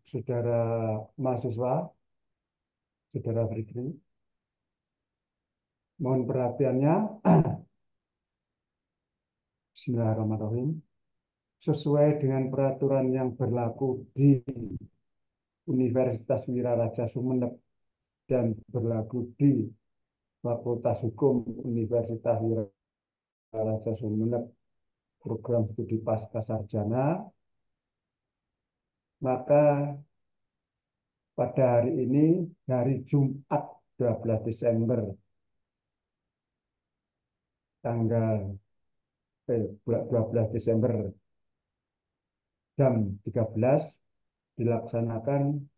saudara mahasiswa, saudara Fikri, mohon perhatiannya. Bismillahirrahmanirrahim. Sesuai dengan peraturan yang berlaku di Universitas Wiraraja Sumeneb dan berlaku di Fakultas Hukum Universitas Wiraraja Sumeneb program studi pasca sarjana, maka pada hari ini, hari Jumat 12 Desember tanggal 12 Desember jam 13 dilaksanakan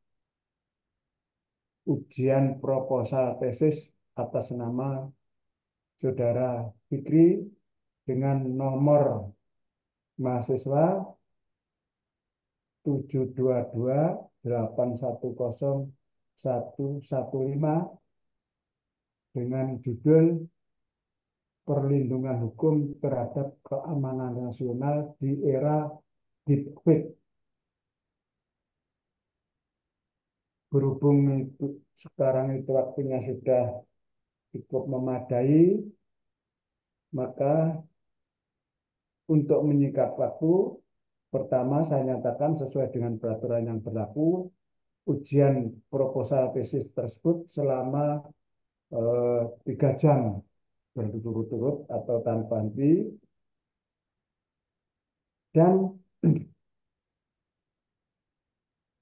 ujian proposal tesis atas nama Saudara Fikri dengan nomor mahasiswa 722810115 dengan judul Perlindungan Hukum Terhadap Keamanan Nasional di Era Deepfake. Berhubung itu sekarang itu waktunya sudah cukup memadai, maka untuk menyingkat waktu, pertama saya nyatakan sesuai dengan peraturan yang berlaku, ujian proposal tesis tersebut selama 3 jam berturut-turut atau tanpa henti, dan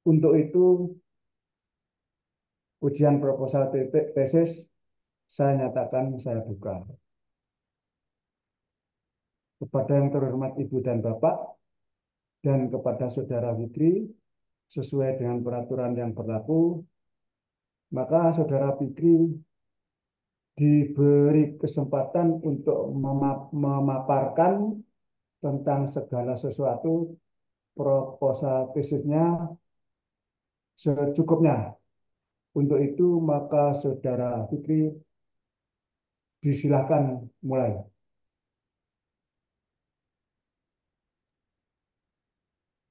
untuk itu ujian proposal tesis saya nyatakan saya buka. Kepada yang terhormat Ibu dan Bapak dan kepada Saudara Fikri, sesuai dengan peraturan yang berlaku, maka Saudara Fikri diberi kesempatan untuk memaparkan tentang segala sesuatu proposal tesisnya secukupnya. Untuk itu, maka Saudara Fikri disilahkan mulai.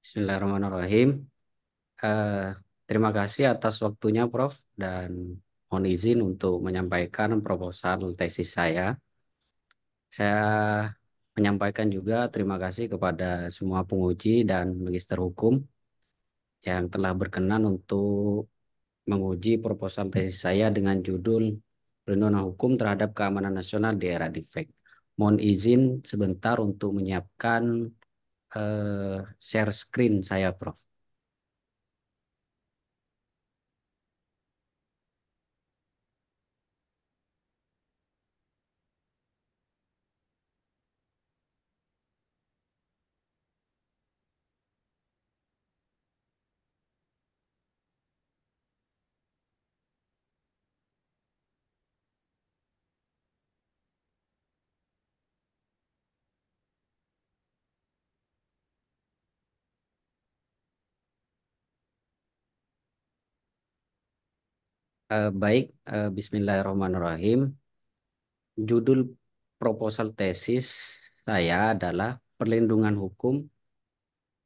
Bismillahirrahmanirrahim. Eh, Terima kasih atas waktunya, Prof. Dan mohon izin untuk menyampaikan proposal tesis saya. Saya menyampaikan juga terima kasih kepada semua penguji dan magister hukum yang telah berkenan untuk menguji proposal tesis saya dengan judul Perlindungan Hukum Terhadap Keamanan Nasional di Era Deepfake. Mohon izin sebentar untuk menyiapkan share screen saya, Prof. Baik, Bismillahirrahmanirrahim. Judul proposal tesis saya adalah Perlindungan Hukum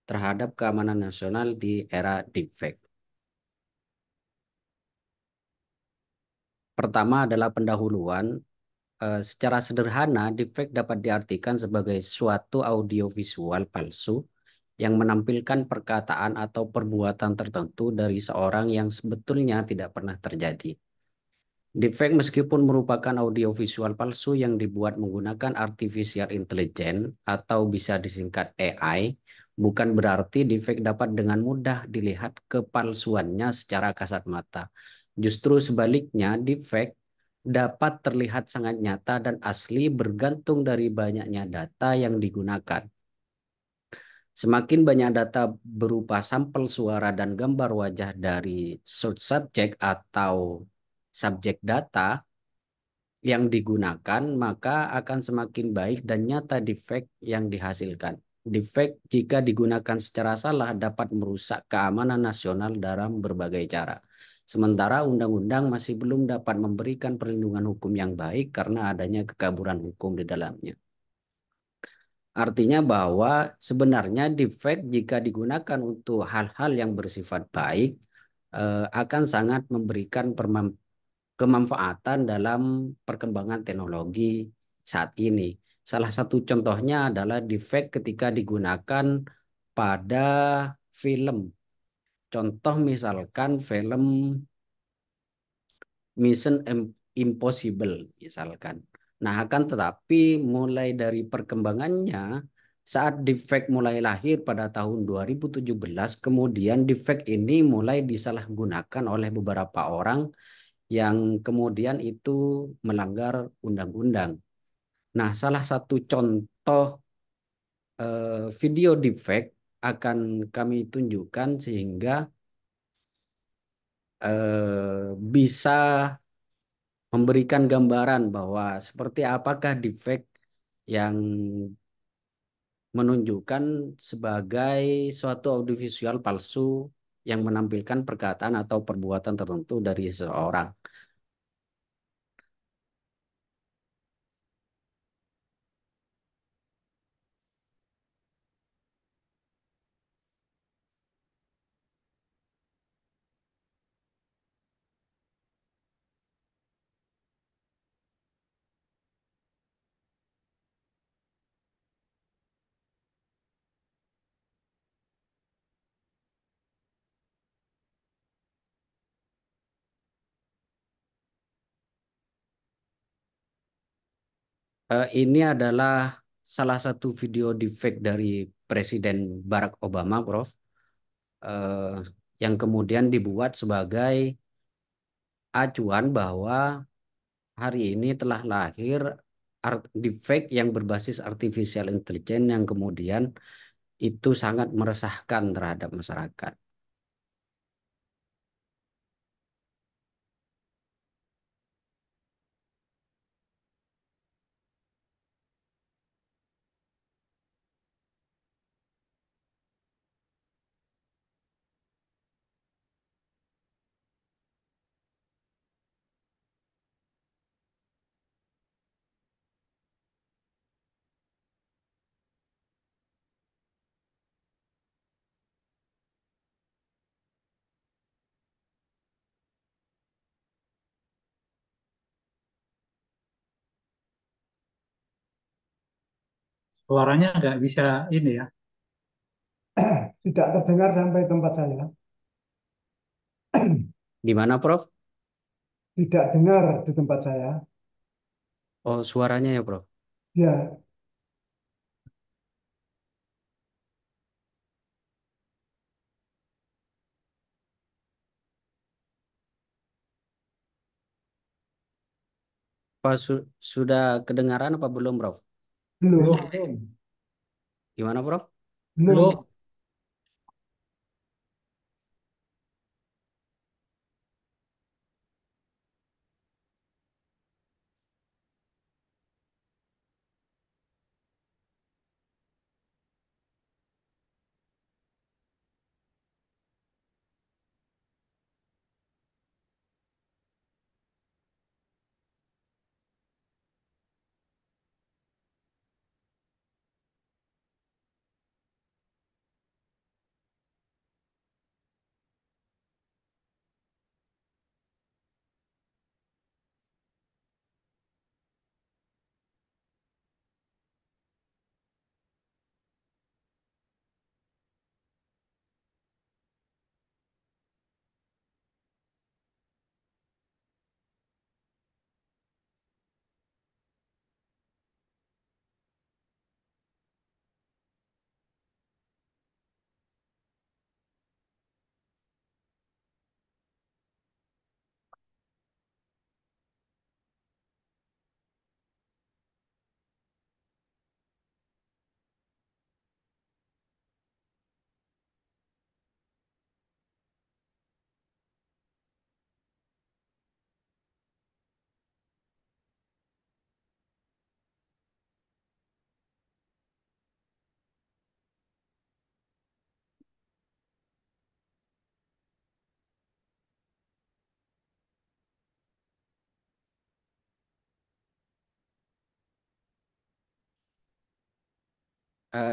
Terhadap Keamanan Nasional di Era Deepfake. Pertama adalah pendahuluan. Secara sederhana, deepfake dapat diartikan sebagai suatu audiovisual palsu yang menampilkan perkataan atau perbuatan tertentu dari seorang yang sebetulnya tidak pernah terjadi. Deepfake meskipun merupakan audiovisual palsu yang dibuat menggunakan artificial intelligence atau bisa disingkat AI, bukan berarti deepfake dapat dengan mudah dilihat kepalsuannya secara kasat mata. Justru sebaliknya, deepfake dapat terlihat sangat nyata dan asli bergantung dari banyaknya data yang digunakan. Semakin banyak data berupa sampel suara dan gambar wajah dari source subject atau subjek data yang digunakan, maka akan semakin baik dan nyata deepfake yang dihasilkan. Deepfake jika digunakan secara salah dapat merusak keamanan nasional dalam berbagai cara. Sementara undang-undang masih belum dapat memberikan perlindungan hukum yang baik karena adanya kekaburan hukum di dalamnya. Artinya bahwa sebenarnya defect jika digunakan untuk hal-hal yang bersifat baik akan sangat memberikan kemanfaatan dalam perkembangan teknologi saat ini. Salah satu contohnya adalah defect ketika digunakan pada film. Contoh misalkan film Impossible misalkan. Nah, akan tetapi mulai dari perkembangannya saat defect mulai lahir pada tahun 2017, kemudian defect ini mulai disalahgunakan oleh beberapa orang yang kemudian itu melanggar undang-undang. Nah, salah satu contoh video defect akan kami tunjukkan sehingga bisa memberikan gambaran bahwa seperti apakah defect yang menunjukkan sebagai suatu audiovisual palsu yang menampilkan perkataan atau perbuatan tertentu dari seseorang. Ini adalah salah satu video defect dari Presiden Barack Obama, Prof, eh, yang kemudian dibuat sebagai acuan bahwa hari ini telah lahir deepfake yang berbasis artificial intelligence yang kemudian itu sangat meresahkan terhadap masyarakat. Suaranya nggak bisa ini ya. Tidak terdengar sampai tempat saya. Gimana, Prof? Tidak dengar di tempat saya. Oh, suaranya ya, Prof. Ya, Apa sudah kedengaran apa belum, Prof? belum, Belum, Gimana, Prof? belum. belum.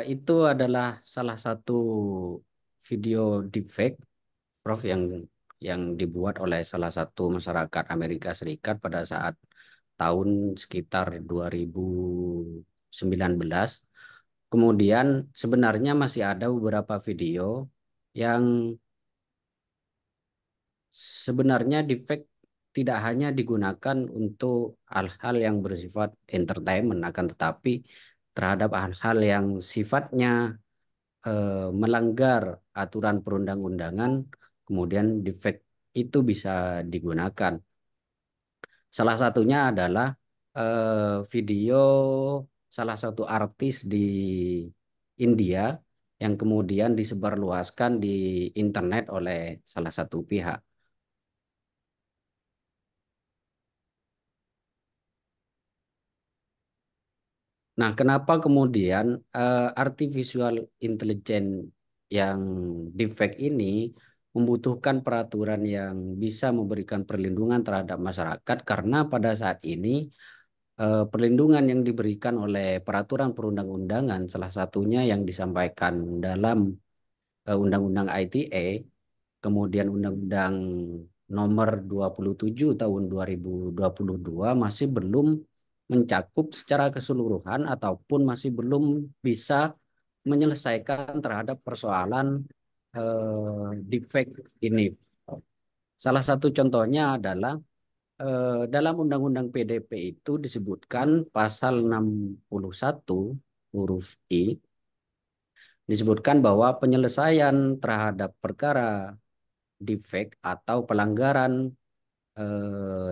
Itu adalah salah satu video deepfake, Prof, yang dibuat oleh salah satu masyarakat Amerika Serikat pada saat tahun sekitar 2019. Kemudian sebenarnya masih ada beberapa video yang sebenarnya deepfake tidak hanya digunakan untuk hal-hal yang bersifat entertainment, akan tetapi terhadap hal-hal yang sifatnya melanggar aturan perundang-undangan, kemudian deepfake itu bisa digunakan. Salah satunya adalah video salah satu artis di India yang kemudian disebarluaskan di internet oleh salah satu pihak. Nah, kenapa kemudian artificial intelligence yang deepfake ini membutuhkan peraturan yang bisa memberikan perlindungan terhadap masyarakat? Karena pada saat ini perlindungan yang diberikan oleh peraturan perundang-undangan, salah satunya yang disampaikan dalam Undang-Undang ITE, kemudian Undang-Undang Nomor 27 tahun 2022 masih belum mencakup secara keseluruhan ataupun masih belum bisa menyelesaikan terhadap persoalan deepfake ini. Salah satu contohnya adalah dalam Undang-Undang PDP itu disebutkan pasal 61 huruf I, disebutkan bahwa penyelesaian terhadap perkara deepfake atau pelanggaran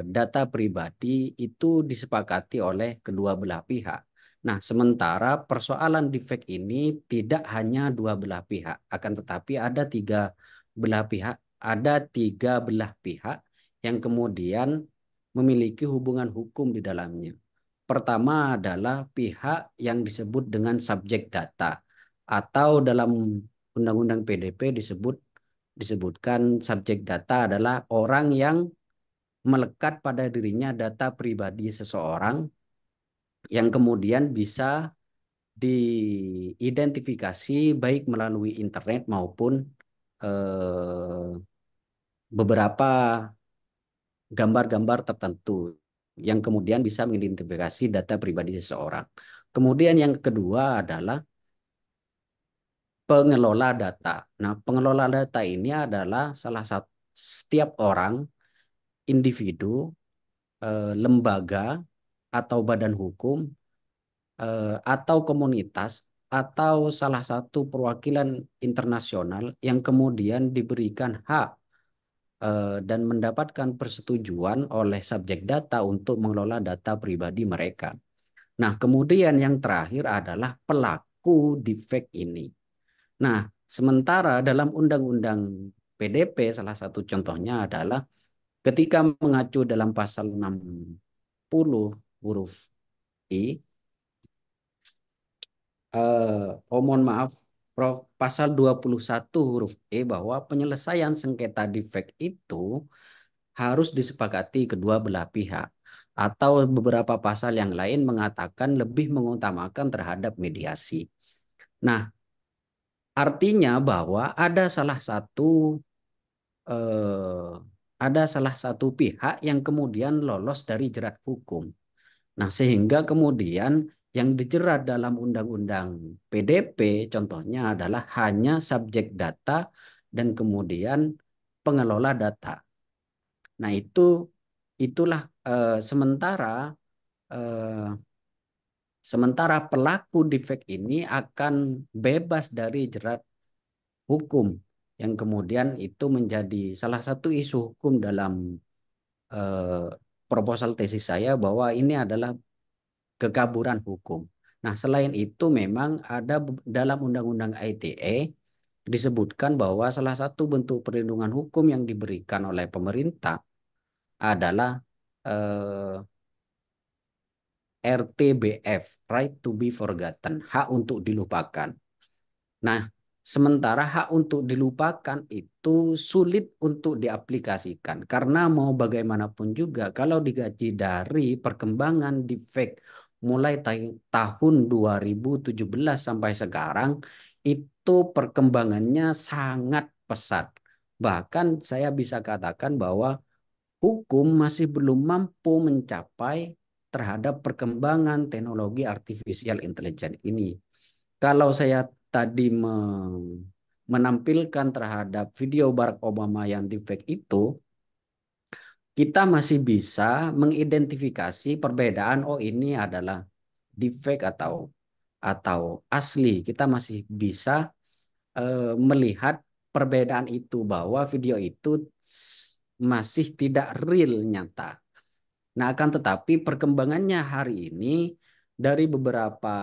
data pribadi itu disepakati oleh kedua belah pihak. Nah, sementara persoalan deepfake ini tidak hanya dua belah pihak, akan tetapi ada tiga belah pihak yang kemudian memiliki hubungan hukum di dalamnya. Pertama adalah pihak yang disebut dengan subjek data, atau dalam Undang-Undang PDP disebutkan subjek data adalah orang yang melekat pada dirinya data pribadi seseorang yang kemudian bisa diidentifikasi baik melalui internet maupun eh, beberapa gambar-gambar tertentu yang kemudian bisa mengidentifikasi data pribadi seseorang. Kemudian yang kedua adalah pengelola data. Nah, pengelola data ini adalah salah satu setiap orang, individu, lembaga atau badan hukum atau komunitas atau salah satu perwakilan internasional yang kemudian diberikan hak dan mendapatkan persetujuan oleh subjek data untuk mengelola data pribadi mereka. Nah, kemudian yang terakhir adalah pelaku deepfake ini. Nah, sementara dalam Undang-Undang PDP salah satu contohnya adalah ketika mengacu dalam pasal 60 huruf I, mohon maaf, Prof, pasal 21 huruf E bahwa penyelesaian sengketa deepfake itu harus disepakati kedua belah pihak. Atau beberapa pasal yang lain mengatakan lebih mengutamakan terhadap mediasi. Nah, artinya bahwa eh, ada salah satu pihak yang kemudian lolos dari jerat hukum. Nah, sehingga kemudian yang dijerat dalam Undang-Undang PDP contohnya adalah hanya subjek data dan kemudian pengelola data. Nah, itulah eh, sementara pelaku defek ini akan bebas dari jerat hukum yang kemudian itu menjadi salah satu isu hukum dalam eh, proposal tesis saya bahwa ini adalah kekaburan hukum. Nah, selain itu memang ada dalam Undang-Undang ITE disebutkan bahwa salah satu bentuk perlindungan hukum yang diberikan oleh pemerintah adalah eh, RTBF, Right to be Forgotten, hak untuk dilupakan. Nah, sementara hak untuk dilupakan itu sulit untuk diaplikasikan karena mau bagaimanapun juga kalau digaji dari perkembangan deepfake mulai tahun 2017 sampai sekarang itu perkembangannya sangat pesat. Bahkan saya bisa katakan bahwa hukum masih belum mampu mencapai terhadap perkembangan teknologi artificial intelligence ini. Kalau saya tadi menampilkan terhadap video Barack Obama yang deepfake itu, kita masih bisa mengidentifikasi perbedaan, oh ini adalah deepfake atau asli. Kita masih bisa melihat perbedaan itu, bahwa video itu masih tidak real, nyata. Nah, akan tetapi perkembangannya hari ini dari beberapa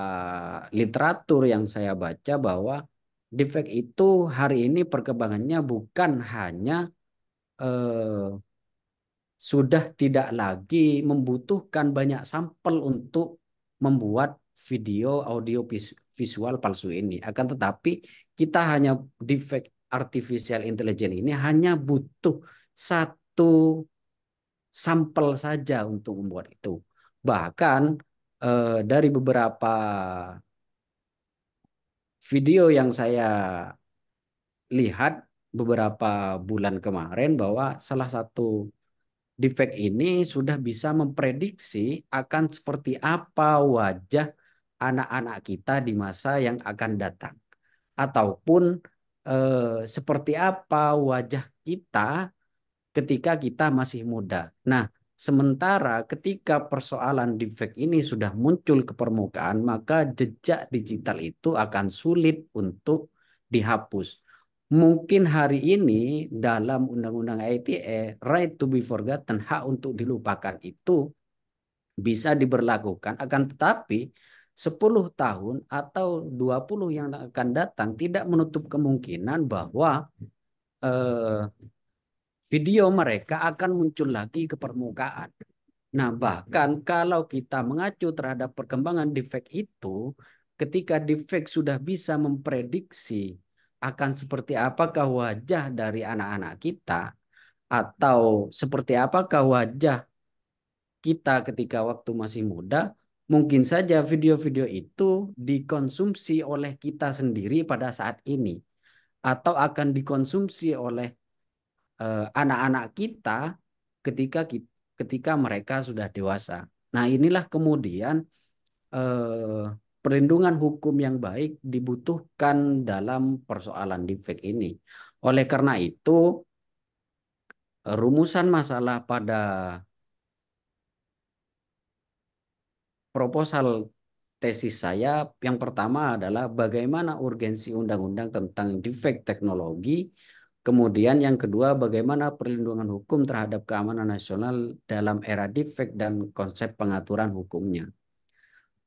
literatur yang saya baca, bahwa deepfake itu hari ini perkembangannya bukan hanya eh, sudah tidak lagi membutuhkan banyak sampel untuk membuat video, audio, visual palsu ini. Akan tetapi kita hanya deepfake artificial intelligence ini hanya butuh satu sampel saja untuk membuat itu. Bahkan dari beberapa video yang saya lihat beberapa bulan kemarin, bahwa salah satu deepfake ini sudah bisa memprediksi akan seperti apa wajah anak-anak kita di masa yang akan datang, ataupun seperti apa wajah kita ketika kita masih muda. Nah, sementara ketika persoalan deepfake ini sudah muncul ke permukaan, maka jejak digital itu akan sulit untuk dihapus. Mungkin hari ini dalam Undang-Undang ITE, right to be forgotten, hak untuk dilupakan itu bisa diberlakukan, akan tetapi 10 tahun atau 20 yang akan datang tidak menutup kemungkinan bahwa eh, video mereka akan muncul lagi ke permukaan. Nah, bahkan kalau kita mengacu terhadap perkembangan deepfake itu, ketika deepfake sudah bisa memprediksi akan seperti apakah wajah dari anak-anak kita, atau seperti apakah wajah kita ketika waktu masih muda, mungkin saja video-video itu dikonsumsi oleh kita sendiri pada saat ini, atau akan dikonsumsi oleh anak-anak kita ketika ketika mereka sudah dewasa. Nah, inilah kemudian eh, perlindungan hukum yang baik dibutuhkan dalam persoalan deepfake ini. Oleh karena itu, rumusan masalah pada proposal tesis saya yang pertama adalah bagaimana urgensi undang-undang tentang deepfake teknologi. Kemudian yang kedua, bagaimana perlindungan hukum terhadap keamanan nasional dalam era deepfake dan konsep pengaturan hukumnya.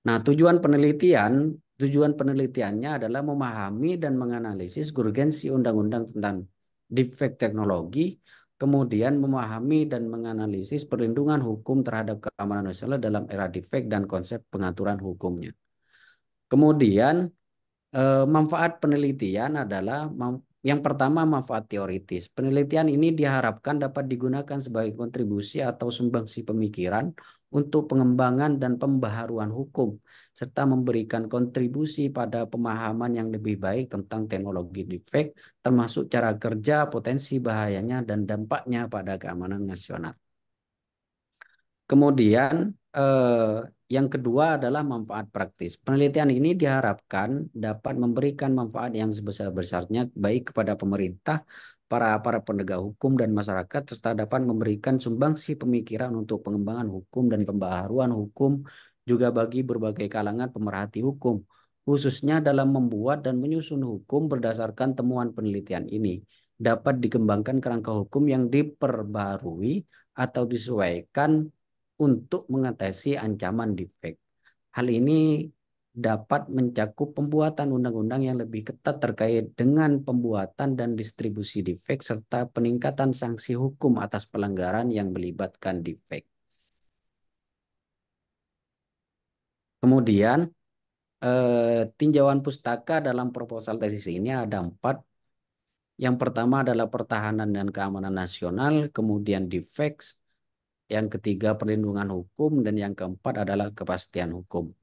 Nah, tujuan penelitiannya adalah memahami dan menganalisis urgensi undang-undang tentang deepfake teknologi, kemudian memahami dan menganalisis perlindungan hukum terhadap keamanan nasional dalam era deepfake dan konsep pengaturan hukumnya. Kemudian manfaat penelitian adalah yang pertama, manfaat teoritis. Penelitian ini diharapkan dapat digunakan sebagai kontribusi atau sumbangsi pemikiran untuk pengembangan dan pembaharuan hukum, serta memberikan kontribusi pada pemahaman yang lebih baik tentang teknologi deepfake, termasuk cara kerja, potensi bahayanya, dan dampaknya pada keamanan nasional. Kemudian yang kedua adalah manfaat praktis. Penelitian ini diharapkan dapat memberikan manfaat yang sebesar-besarnya baik kepada pemerintah, para penegak hukum dan masyarakat, serta dapat memberikan sumbangsi pemikiran untuk pengembangan hukum dan pembaharuan hukum juga bagi berbagai kalangan pemerhati hukum, khususnya dalam membuat dan menyusun hukum berdasarkan temuan penelitian ini dapat dikembangkan kerangka hukum yang diperbarui atau disesuaikan untuk mengatasi ancaman deepfake. Hal ini dapat mencakup pembuatan undang-undang yang lebih ketat terkait dengan pembuatan dan distribusi deepfake, serta peningkatan sanksi hukum atas pelanggaran yang melibatkan deepfake. Kemudian, tinjauan pustaka dalam proposal tesis ini ada 4. Yang pertama adalah pertahanan dan keamanan nasional, kemudian deepfake, yang ketiga perlindungan hukum, dan yang keempat adalah kepastian hukum.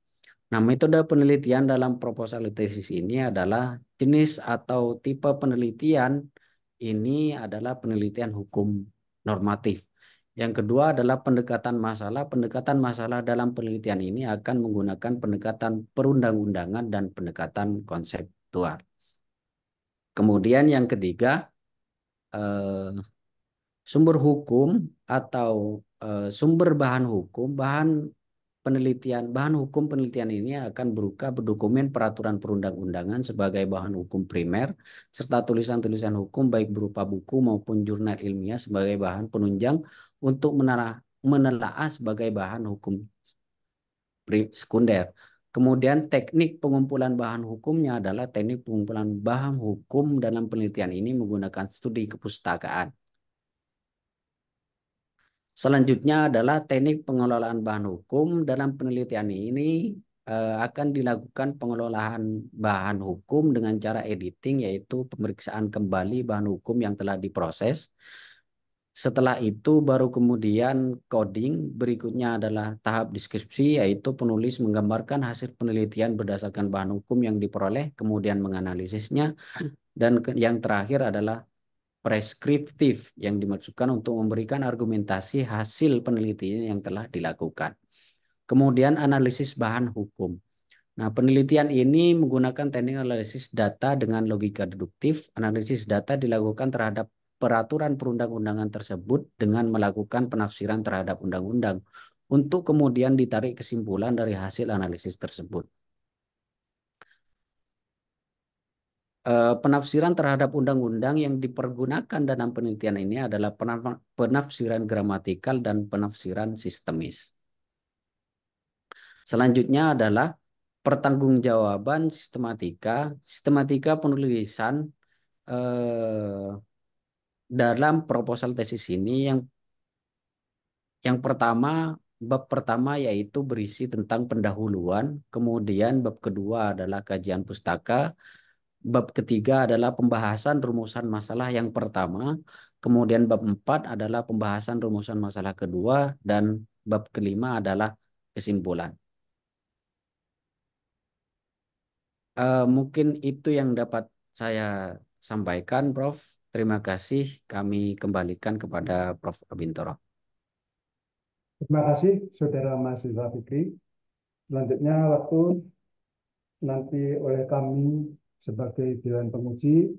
Nah, metode penelitian dalam proposal tesis ini adalah jenis atau tipe penelitian ini adalah penelitian hukum normatif. Yang kedua adalah pendekatan masalah. Pendekatan masalah dalam penelitian ini akan menggunakan pendekatan perundang-undangan dan pendekatan konseptual. Kemudian yang ketiga, eh, sumber hukum atau sumber bahan hukum, bahan hukum penelitian ini akan berupa dokumen peraturan perundang-undangan sebagai bahan hukum primer, serta tulisan-tulisan hukum baik berupa buku maupun jurnal ilmiah sebagai bahan penunjang untuk menelaah sebagai bahan hukum sekunder. Kemudian teknik pengumpulan bahan hukumnya adalah teknik pengumpulan bahan hukum dalam penelitian ini menggunakan studi kepustakaan. Selanjutnya adalah teknik pengelolaan bahan hukum. Dalam penelitian ini akan dilakukan pengelolaan bahan hukum dengan cara editing, yaitu pemeriksaan kembali bahan hukum yang telah diproses. Setelah itu baru kemudian coding. Berikutnya adalah tahap deskripsi, yaitu penulis menggambarkan hasil penelitian berdasarkan bahan hukum yang diperoleh, kemudian menganalisisnya. Dan yang terakhir adalah preskriptif, yang dimaksudkan untuk memberikan argumentasi hasil penelitian yang telah dilakukan. Kemudian analisis bahan hukum. Nah, penelitian ini menggunakan teknik analisis data dengan logika deduktif. Analisis data dilakukan terhadap peraturan perundang-undangan tersebut dengan melakukan penafsiran terhadap undang-undang untuk kemudian ditarik kesimpulan dari hasil analisis tersebut. Penafsiran terhadap undang-undang yang dipergunakan dalam penelitian ini adalah penafsiran gramatikal dan penafsiran sistemis. Selanjutnya adalah pertanggungjawaban sistematika. Sistematika penulisan dalam proposal tesis ini yang pertama, bab pertama yaitu berisi tentang pendahuluan, kemudian bab kedua adalah kajian pustaka. Bab ketiga adalah pembahasan rumusan masalah yang pertama, kemudian bab 4 adalah pembahasan rumusan masalah kedua, dan bab kelima adalah kesimpulan. Mungkin itu yang dapat saya sampaikan, Prof. Terima kasih. Kami kembalikan kepada Prof. Abintoro. Terima kasih, Saudara Mahasiswa Fikri. Selanjutnya waktu nanti oleh kami sebagai Dewan Penguji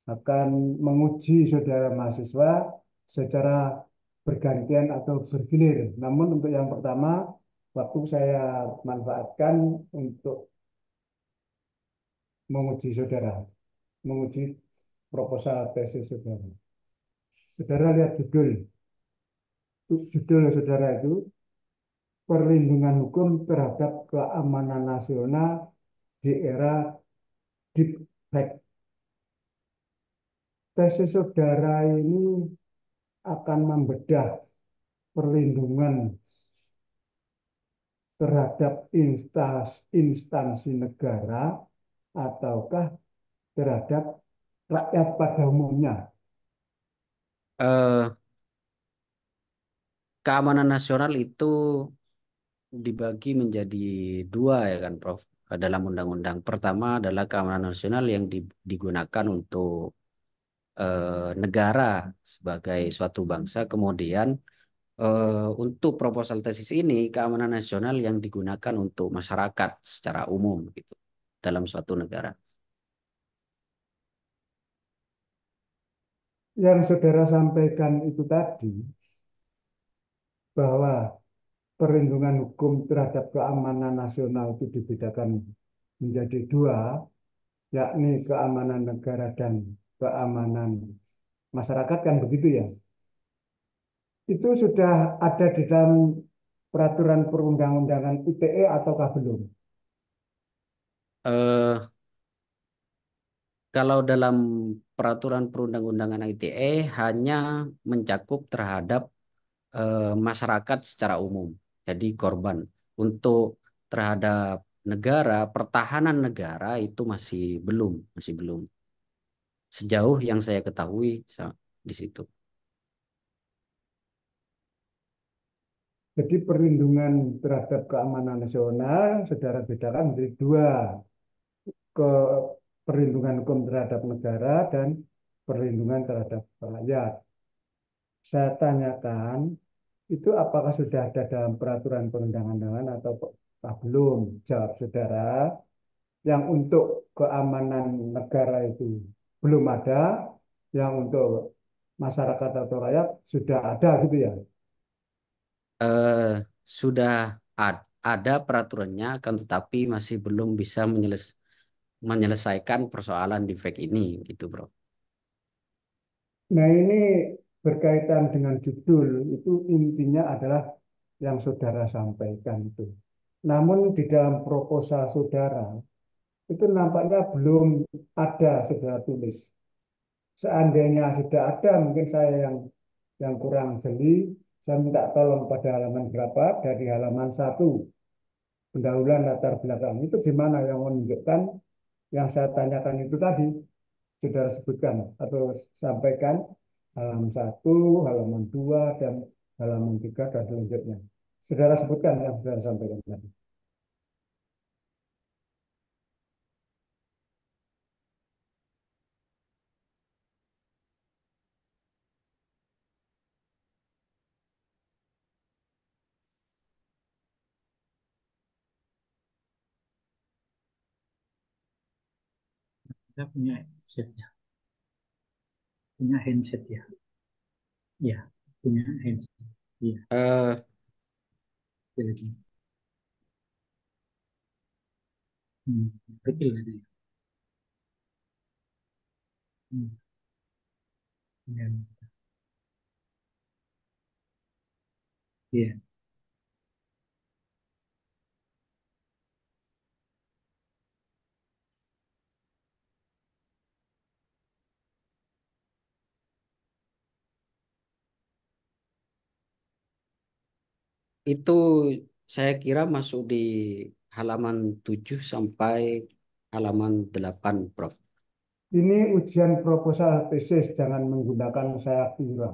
akan menguji saudara mahasiswa secara bergantian atau bergilir. Namun untuk yang pertama, waktu saya manfaatkan untuk menguji saudara, menguji proposal tesis saudara. Saudara lihat judul. Judul saudara itu perlindungan hukum terhadap keamanan nasional di era deep fake. Tesis saudara ini akan membedah perlindungan terhadap instansi negara ataukah terhadap rakyat pada umumnya. Eh, Keamanan nasional itu dibagi menjadi dua ya kan, Prof. Dalam undang-undang. Pertama adalah keamanan nasional yang digunakan untuk negara sebagai suatu bangsa. Kemudian untuk proposal tesis ini keamanan nasional yang digunakan untuk masyarakat secara umum gitu dalam suatu negara. Yang saudara sampaikan itu tadi, bahwa perlindungan hukum terhadap keamanan nasional itu dibedakan menjadi dua, yakni keamanan negara dan keamanan masyarakat, kan begitu ya? Itu sudah ada di dalam peraturan perundang-undangan ITE ataukah belum? Eh, Kalau dalam peraturan perundang-undangan ITE hanya mencakup terhadap masyarakat secara umum, jadi korban. Untuk terhadap negara, pertahanan negara itu masih belum. Sejauh yang saya ketahui di situ. Jadi perlindungan terhadap keamanan nasional, saudara bedakan menjadi dua, ke perlindungan hukum terhadap negara dan perlindungan terhadap rakyat. Saya tanyakan, itu apakah sudah ada dalam peraturan perundang-undangan atau belum? Jawab saudara, yang untuk keamanan negara itu belum ada, yang untuk masyarakat atau rakyat sudah ada gitu ya. Eh, sudah ada peraturannya, akan tetapi masih belum bisa menyelesaikan persoalan defect ini, gitu, Bro. Nah ini berkaitan dengan judul, itu intinya adalah yang saudara sampaikan itu. Namun di dalam proposal saudara, itu nampaknya belum ada saudara tulis. Seandainya sudah ada, mungkin saya yang kurang jeli. Saya minta tolong pada halaman berapa, dari halaman 1 pendahuluan latar belakang. Itu di mana yang menunjukkan yang saya tanyakan itu tadi, saudara sebutkan atau sampaikan halaman 1, halaman 2, dan halaman 3 dan selanjutnya. Saudara sebutkan yang saudara sampaikan tadi. Kita punya headset ya, punya handset ya, ya punya handset, iya. Eh, Jadi, hmm, kecil ada ya. Hmm, ya. Iya, itu saya kira masuk di halaman 7 sampai halaman 8, Prof. Ini ujian proposal tesis, jangan menggunakan saya kira.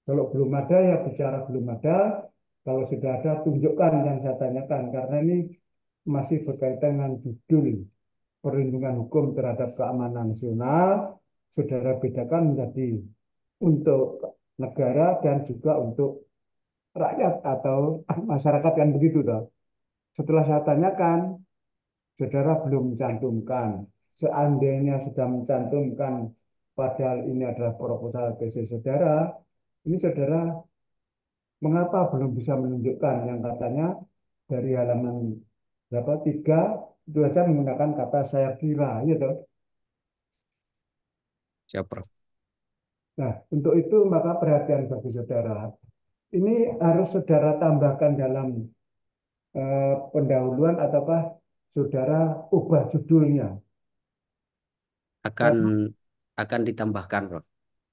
Kalau belum ada ya bicara belum ada. Kalau sudah ada tunjukkan yang saya tanyakan karena ini masih berkaitan dengan judul perlindungan hukum terhadap keamanan nasional. Saudara bedakan menjadi untuk negara dan juga untuk rakyat atau masyarakat kan begitu toh. Setelah saya tanyakan, saudara belum mencantumkan. Seandainya sudah mencantumkan, padahal ini adalah proposal tesis saudara, ini saudara mengapa belum bisa menunjukkan yang katanya dari halaman berapa 3 itu saja menggunakan kata saya kira, gitu. Siap, Prof. Nah, untuk itu maka perhatian bagi saudara. Ini harus saudara tambahkan dalam pendahuluan ataukah saudara ubah judulnya. Akan Karena akan ditambahkan, Prof.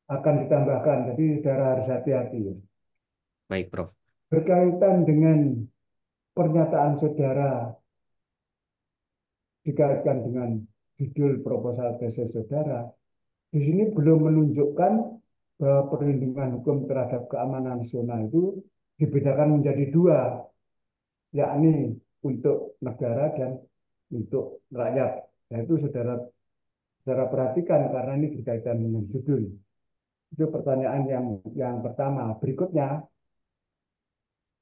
akan ditambahkan, jadi saudara harus hati-hati. Baik, Prof. Berkaitan dengan pernyataan saudara dikaitkan dengan judul proposal tesis saudara, di sini belum menunjukkan bahwa perlindungan hukum terhadap keamanan nasional itu dibedakan menjadi dua, yakni untuk negara dan untuk rakyat. Nah, itu saudara saudara perhatikan karena ini berkaitan dengan judul. Itu pertanyaan yang pertama. Berikutnya,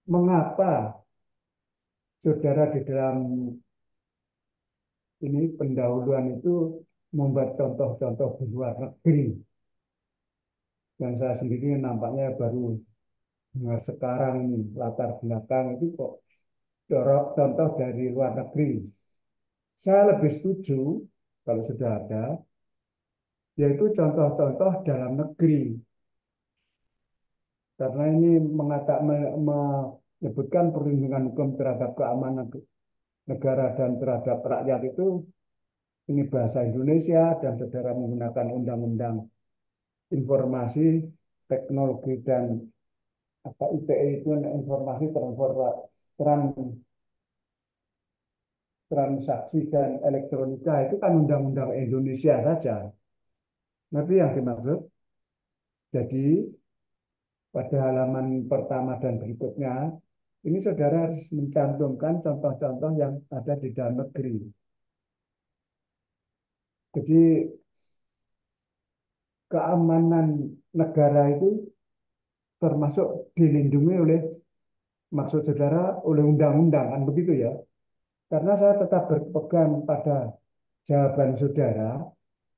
mengapa saudara di dalam ini pendahuluan itu membuat contoh-contoh di luar negeri? Yang saya sendiri nampaknya baru dengar sekarang ini latar belakang itu kok contoh dari luar negeri. Saya lebih setuju kalau sudah ada, yaitu contoh-contoh dalam negeri. Karena ini menyebutkan perlindungan hukum terhadap keamanan negara dan terhadap rakyat itu ini bahasa Indonesia dan saudara menggunakan undang-undang informasi teknologi dan apa ITE itu informasi transaksi dan elektronika itu kan undang-undang Indonesia saja. Nanti yang dimaksud Jadi pada halaman pertama dan berikutnya, ini saudara harus mencantumkan contoh-contoh yang ada di dalam negeri. Jadi keamanan negara itu termasuk dilindungi oleh, maksud saudara, oleh undang-undang, kan begitu ya. Karena saya tetap berpegang pada jawaban saudara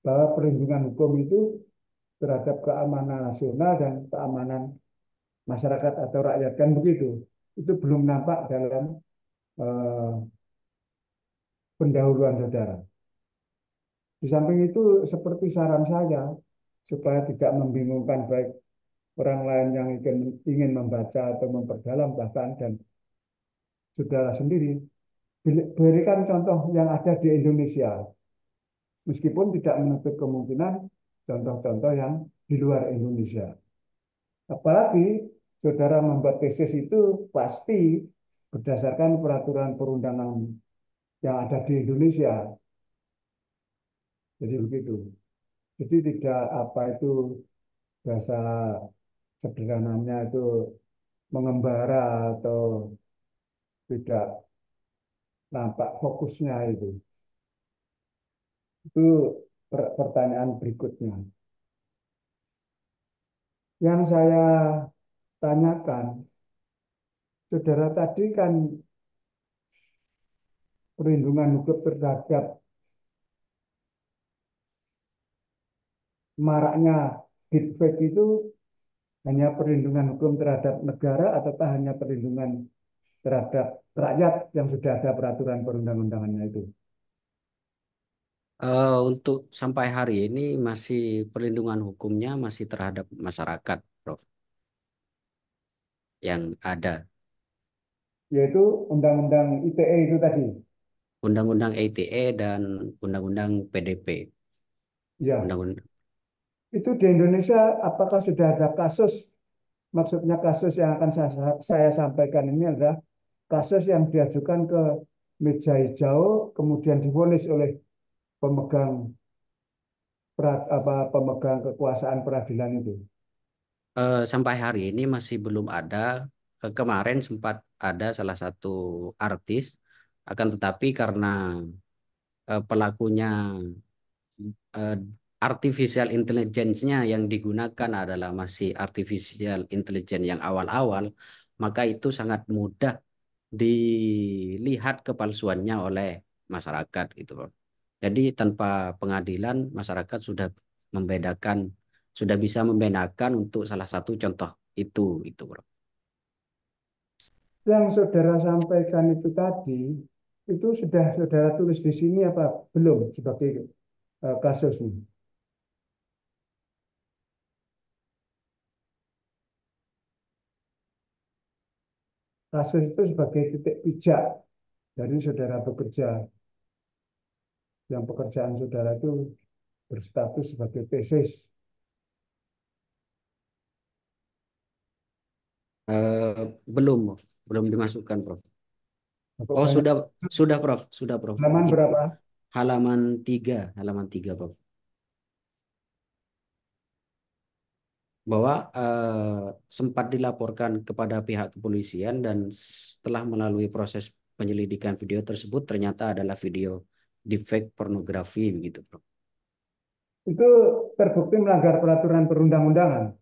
bahwa perlindungan hukum itu terhadap keamanan nasional dan keamanan masyarakat atau rakyat, kan begitu. Itu belum nampak dalam eh, pendahuluan saudara. Di samping itu, seperti saran saya, supaya tidak membingungkan baik orang lain yang ingin membaca atau memperdalam bahkan dan saudara sendiri, berikan contoh yang ada di Indonesia, meskipun tidak menutup kemungkinan contoh-contoh yang di luar Indonesia. Apalagi saudara membuat tesis itu pasti berdasarkan peraturan perundangan yang ada di Indonesia. Jadi begitu. Jadi tidak apa itu bahasa sederhananya itu mengembara atau tidak nampak fokusnya itu. Itu pertanyaan berikutnya. Yang saya tanyakan, saudara tadi kan perlindungan hukum terhadap maraknya deepfake itu hanya perlindungan hukum terhadap negara ataukah hanya perlindungan terhadap rakyat yang sudah ada peraturan perundang-undangannya itu? Untuk sampai hari ini masih perlindungan hukumnya masih terhadap masyarakat, Prof, yang ada. Yaitu Undang-Undang ITE itu tadi. Undang-Undang ITE dan Undang-Undang PDP. Ya, Undang-Undang. itu di Indonesia apakah sudah ada kasus, maksudnya kasus yang akan saya sampaikan ini adalah kasus yang diajukan ke meja hijau, kemudian divonis oleh pemegang pemegang kekuasaan peradilan itu. Sampai hari ini masih belum ada. Kemarin sempat ada salah satu artis, akan tetapi karena pelakunya, eh, artificial intelligence-nya yang digunakan adalah masih artificial intelligence yang awal-awal, maka itu sangat mudah dilihat kepalsuannya oleh masyarakat gitu loh. Jadi tanpa pengadilan masyarakat sudah membedakan, sudah bisa membedakan untuk salah satu contoh itu, bro. Yang saudara sampaikan itu tadi, itu sudah saudara tulis di sini apa belum sebagai kasusnya? Kasus itu sebagai titik pijak dari saudara bekerja, yang pekerjaan saudara itu berstatus sebagai tesis. Belum, belum dimasukkan, Prof. Kok Oh, banyak sudah, Prof. Sudah, Prof. halaman Itu berapa? halaman tiga, Prof. Bahwa sempat dilaporkan kepada pihak kepolisian dan setelah melalui proses penyelidikan video tersebut ternyata adalah video deepfake pornografi begitu, Prof. Itu terbukti melanggar peraturan perundang-undangan.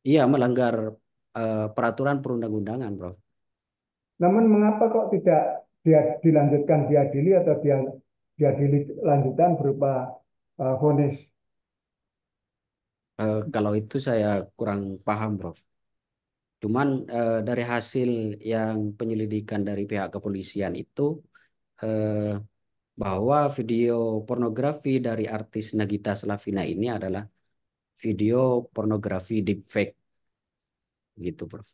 Iya, melanggar peraturan perundang-undangan, Prof. Namun mengapa kok tidak dia dilanjutkan diadili atau dia diadili lanjutan berupa vonis? Kalau itu saya kurang paham, Prof. Cuman dari hasil yang penyelidikan dari pihak kepolisian itu, eh, bahwa video pornografi dari artis Nagita Slavina ini adalah video pornografi deepfake gitu, Prof.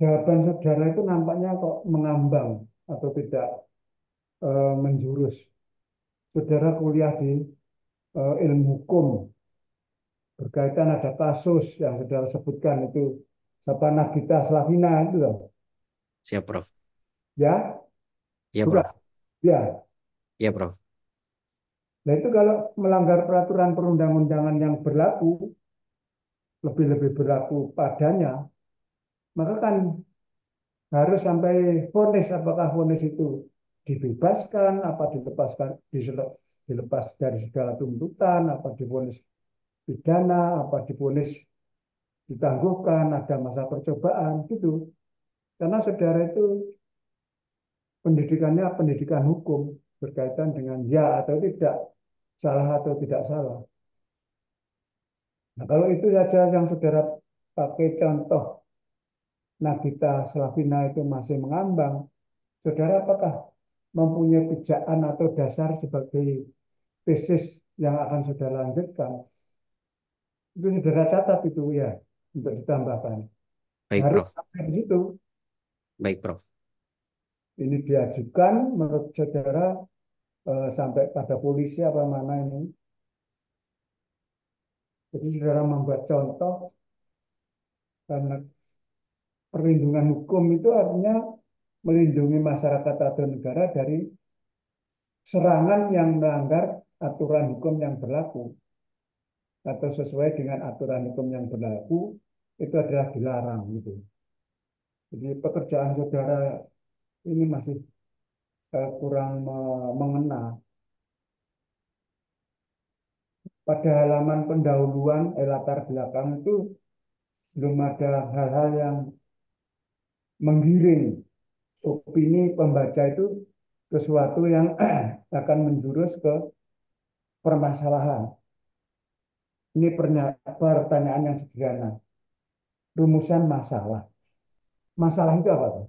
Jawaban saudara itu nampaknya kok mengambang atau tidak menjurus. Saudara kuliah di ilmu hukum, berkaitan ada kasus yang saudara sebutkan itu Siapa Nagita Slavina itu loh. Siap, Prof. Ya, Ya, bukan. Prof. Ya. Ya, Prof. Nah itu kalau melanggar peraturan perundang-undangan yang berlaku, lebih-lebih berlaku padanya, maka kan harus sampai vonis, apakah vonis itu dibebaskan, apa dilepaskan, dilepas dari segala tuntutan, apa divonis pidana, apa divonis ditangguhkan, ada masa percobaan gitu. Karena saudara itu pendidikannya pendidikan hukum berkaitan dengan ya atau tidak, salah atau tidak salah. Nah, kalau itu saja yang saudara pakai contoh Nagita Slavina itu masih mengambang, saudara apakah mempunyai pijakan atau dasar sebagai tesis yang akan saudara lanjutkan? Itu saudara catat itu ya untuk ditambahkan. Baik, Harus Prof. sampai di situ. Baik, Prof. Ini diajukan menurut saudara sampai pada polisi apa mana ini. Jadi saudara membuat contoh karena perlindungan hukum itu artinya melindungi masyarakat atau negara dari serangan yang melanggar aturan hukum yang berlaku atau sesuai dengan aturan hukum yang berlaku itu adalah dilarang gitu. Jadi pekerjaan saudara ini masih kurang mengena. Pada halaman pendahuluan latar belakang itu belum ada hal-hal yang menggiring opini pembaca itu ke sesuatu yang akan menjurus ke permasalahan. Ini pertanyaan yang sederhana. Rumusan masalah. Masalah itu apa, Pak?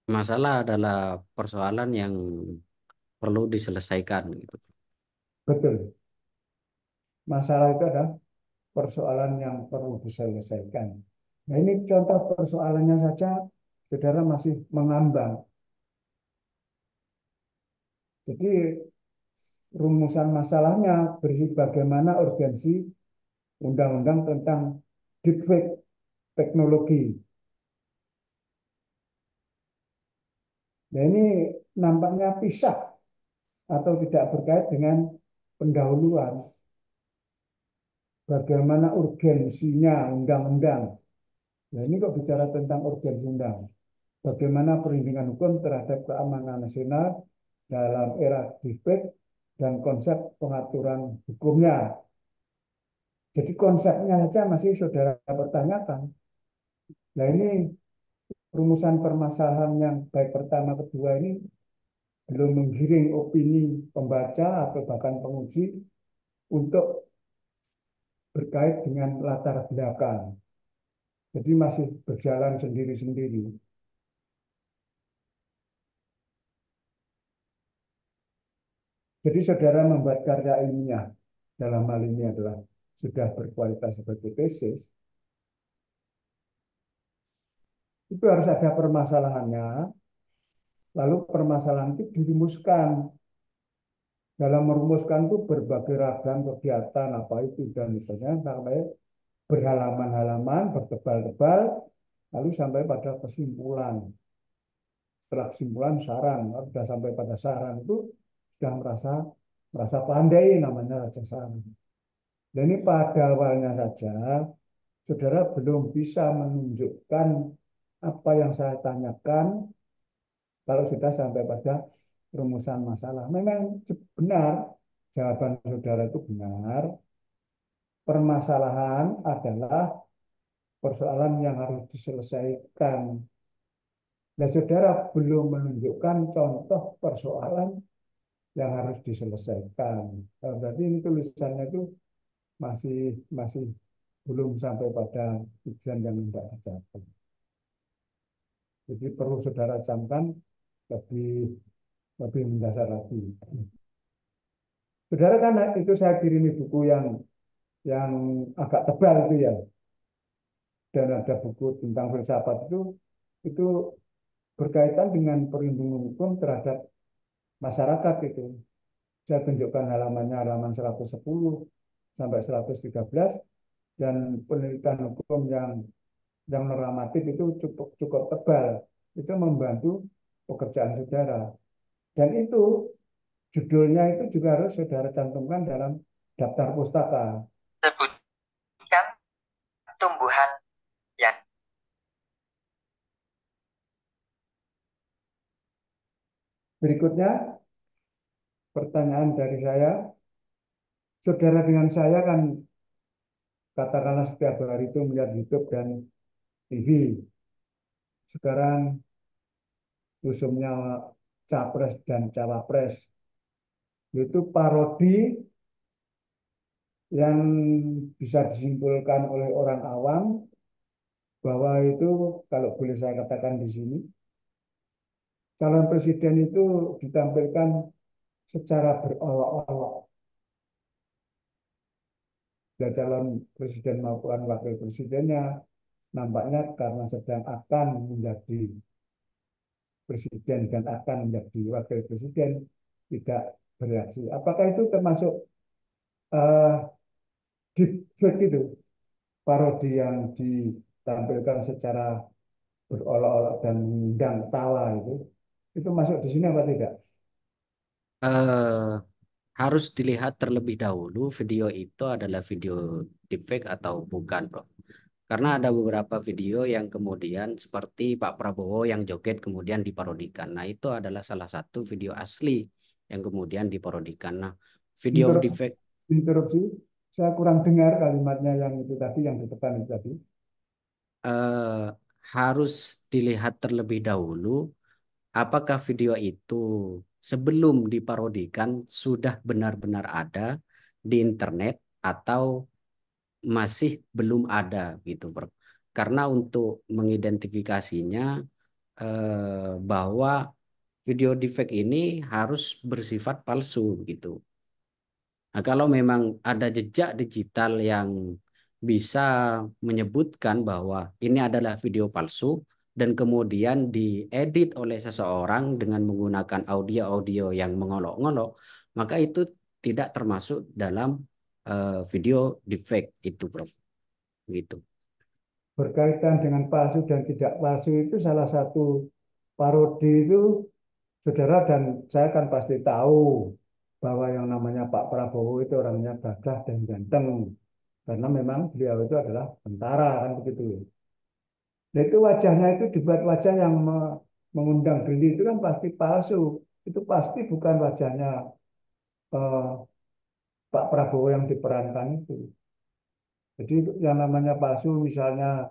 Masalah adalah persoalan yang perlu diselesaikan gitu. Betul. Masalah itu adalah persoalan yang perlu diselesaikan. Nah, ini contoh persoalannya saja, saudara masih mengambang. Jadi, rumusan masalahnya berisi bagaimana urgensi undang-undang tentang deepfake teknologi. Nah, ini nampaknya pisah atau tidak berkait dengan pendahuluan. Bagaimana urgensinya undang-undang. Nah, ini kok bicara tentang urgensi undang. Bagaimana perlindungan hukum terhadap keamanan nasional dalam era deepfake dan konsep pengaturan hukumnya. Jadi konsepnya saja masih saudara pertanyakan. Nah ini rumusan permasalahan yang baik pertama kedua ini belum menggiring opini pembaca atau bahkan penguji untuk berkait dengan latar belakang. Jadi masih berjalan sendiri-sendiri. Jadi saudara membuat karya ilmiah dalam hal ini adalah sudah berkualitas sebagai tesis, itu harus ada permasalahannya, lalu permasalahan itu dirumuskan. Dalam merumuskan itu berbagai ragam kegiatan apa itu dan misalnya sampai berhalaman-halaman, bertebal-tebal, lalu sampai pada kesimpulan. Setelah kesimpulan saran, sudah sampai pada saran itu sudah merasa pandai namanya raja saran. Dan ini pada awalnya saja saudara belum bisa menunjukkan apa yang saya tanyakan kalau sudah sampai pada rumusan masalah. Memang benar, jawaban saudara itu benar. Permasalahan adalah persoalan yang harus diselesaikan. Nah, saudara belum menunjukkan contoh persoalan yang harus diselesaikan. Nah, berarti ini tulisannya itu masih masih belum sampai pada tujuan yang tidak dicapai. Jadi perlu saudara camkan lebih lebih mendasar lagi. Saudara kan itu saya kirimi buku yang agak tebal itu ya, dan ada buku tentang filsafat itu berkaitan dengan perlindungan hukum terhadap masyarakat itu. Saya tunjukkan halamannya, halaman 110 sampai 113, dan penelitian hukum yang normatif itu cukup cukup tebal. Itu membantu pekerjaan saudara. Dan itu judulnya itu juga harus saudara cantumkan dalam daftar pustaka. Sebutkan tumbuhan yang Berikutnya, pertanyaan dari saya, saudara dengan saya kan katakanlah setiap hari itu melihat YouTube dan TV. Sekarang usumnya capres dan cawapres, itu parodi yang bisa disimpulkan oleh orang awam bahwa itu, kalau boleh saya katakan di sini, calon presiden itu ditampilkan secara berolok-olok. Dan calon presiden maupun wakil presidennya nampaknya karena sedang akan menjadi presiden dan akan menjadi wakil presiden tidak bereaksi. Apakah itu termasuk uh, deepfake itu, parodi yang ditampilkan secara berolok-olok dan mengundang tawa itu masuk di sini apa tidak? Eh, harus dilihat terlebih dahulu video itu adalah video deepfake atau bukan, Prof. Karena ada beberapa video yang kemudian seperti Pak Prabowo yang joget kemudian diparodikan. Nah, itu adalah salah satu video asli yang kemudian diparodikan. Nah, video Interupsi, deepfake interupsi, saya kurang dengar kalimatnya yang itu tadi, yang ditekan itu tadi. eh, harus dilihat terlebih dahulu apakah video itu sebelum diparodikan sudah benar-benar ada di internet atau masih belum ada gitu, Bro. Karena untuk mengidentifikasinya bahwa video deepfake ini harus bersifat palsu gitu. Nah, kalau memang ada jejak digital yang bisa menyebutkan bahwa ini adalah video palsu dan kemudian diedit oleh seseorang dengan menggunakan audio-audio yang mengolok-ngolok, maka itu tidak termasuk dalam video deepfake itu, Prof. Gitu. Berkaitan dengan palsu dan tidak palsu itu salah satu parodi itu, saudara dan saya kan pasti tahu bahwa yang namanya Pak Prabowo itu orangnya gagah dan ganteng. Karena memang beliau itu adalah tentara, kan begitu. Nah, itu wajahnya itu dibuat wajah yang mengundang geli, itu kan pasti palsu. Itu pasti bukan wajahnya eh, Pak Prabowo yang diperankan itu. Jadi yang namanya palsu, misalnya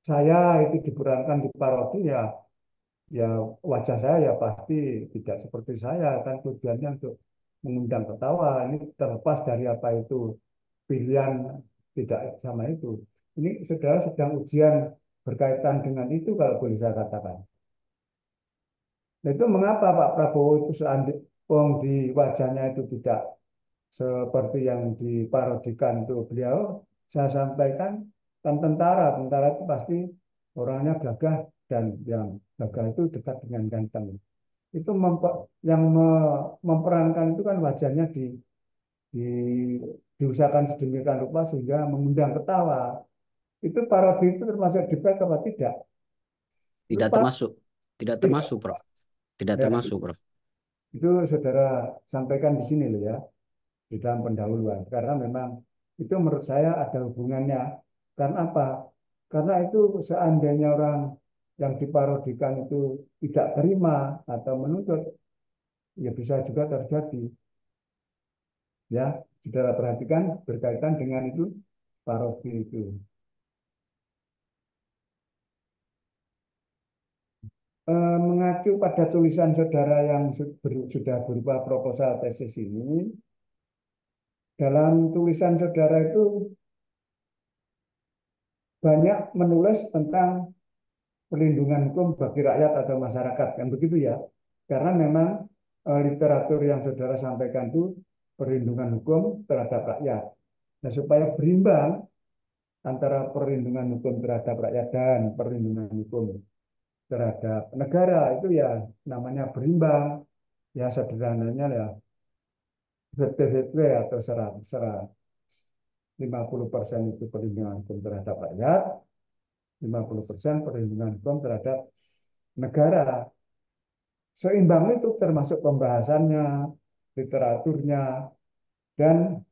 saya itu diperankan di parodi, ya wajah saya ya pasti tidak seperti saya, kan tujuannya untuk mengundang ketawa. Ini terlepas dari apa itu pilihan tidak sama itu. Ini saudara sedang ujian berkaitan dengan itu, kalau boleh saya katakan. Nah, itu mengapa Pak Prabowo itu di wajahnya itu tidak seperti yang diparodikan itu beliau, saya sampaikan, kan tentara, tentara itu pasti orangnya gagah, dan yang gagah itu dekat dengan ganteng. Itu yang memerankan itu kan wajahnya di, diusahakan sedemikian rupa sehingga mengundang ketawa. Itu parodi itu termasuk deepfake apa tidak? Itu Tidak Pak, termasuk, tidak tidak. termasuk, Prof. Tidak Ya, termasuk, Prof. itu saudara sampaikan di sini loh ya, di dalam pendahuluan. Karena memang itu menurut saya ada hubungannya. Karena apa? Karena itu seandainya orang yang diparodikan itu tidak terima atau menuntut, ya bisa juga terjadi. Ya, saudara perhatikan berkaitan dengan itu, parodi itu. Mengacu pada tulisan saudara yang sudah berupa proposal tesis ini, dalam tulisan saudara itu banyak menulis tentang perlindungan hukum bagi rakyat atau masyarakat, kan begitu ya? Karena memang literatur yang saudara sampaikan itu perlindungan hukum terhadap rakyat. Nah, supaya berimbang antara perlindungan hukum terhadap rakyat dan perlindungan hukum terhadap negara, itu ya namanya berimbang. Ya sederhananya ya, 50-50 atau serah 50% itu perlindungan hukum terhadap rakyat, 50% perlindungan hukum terhadap negara. Seimbang itu termasuk pembahasannya, literaturnya, dan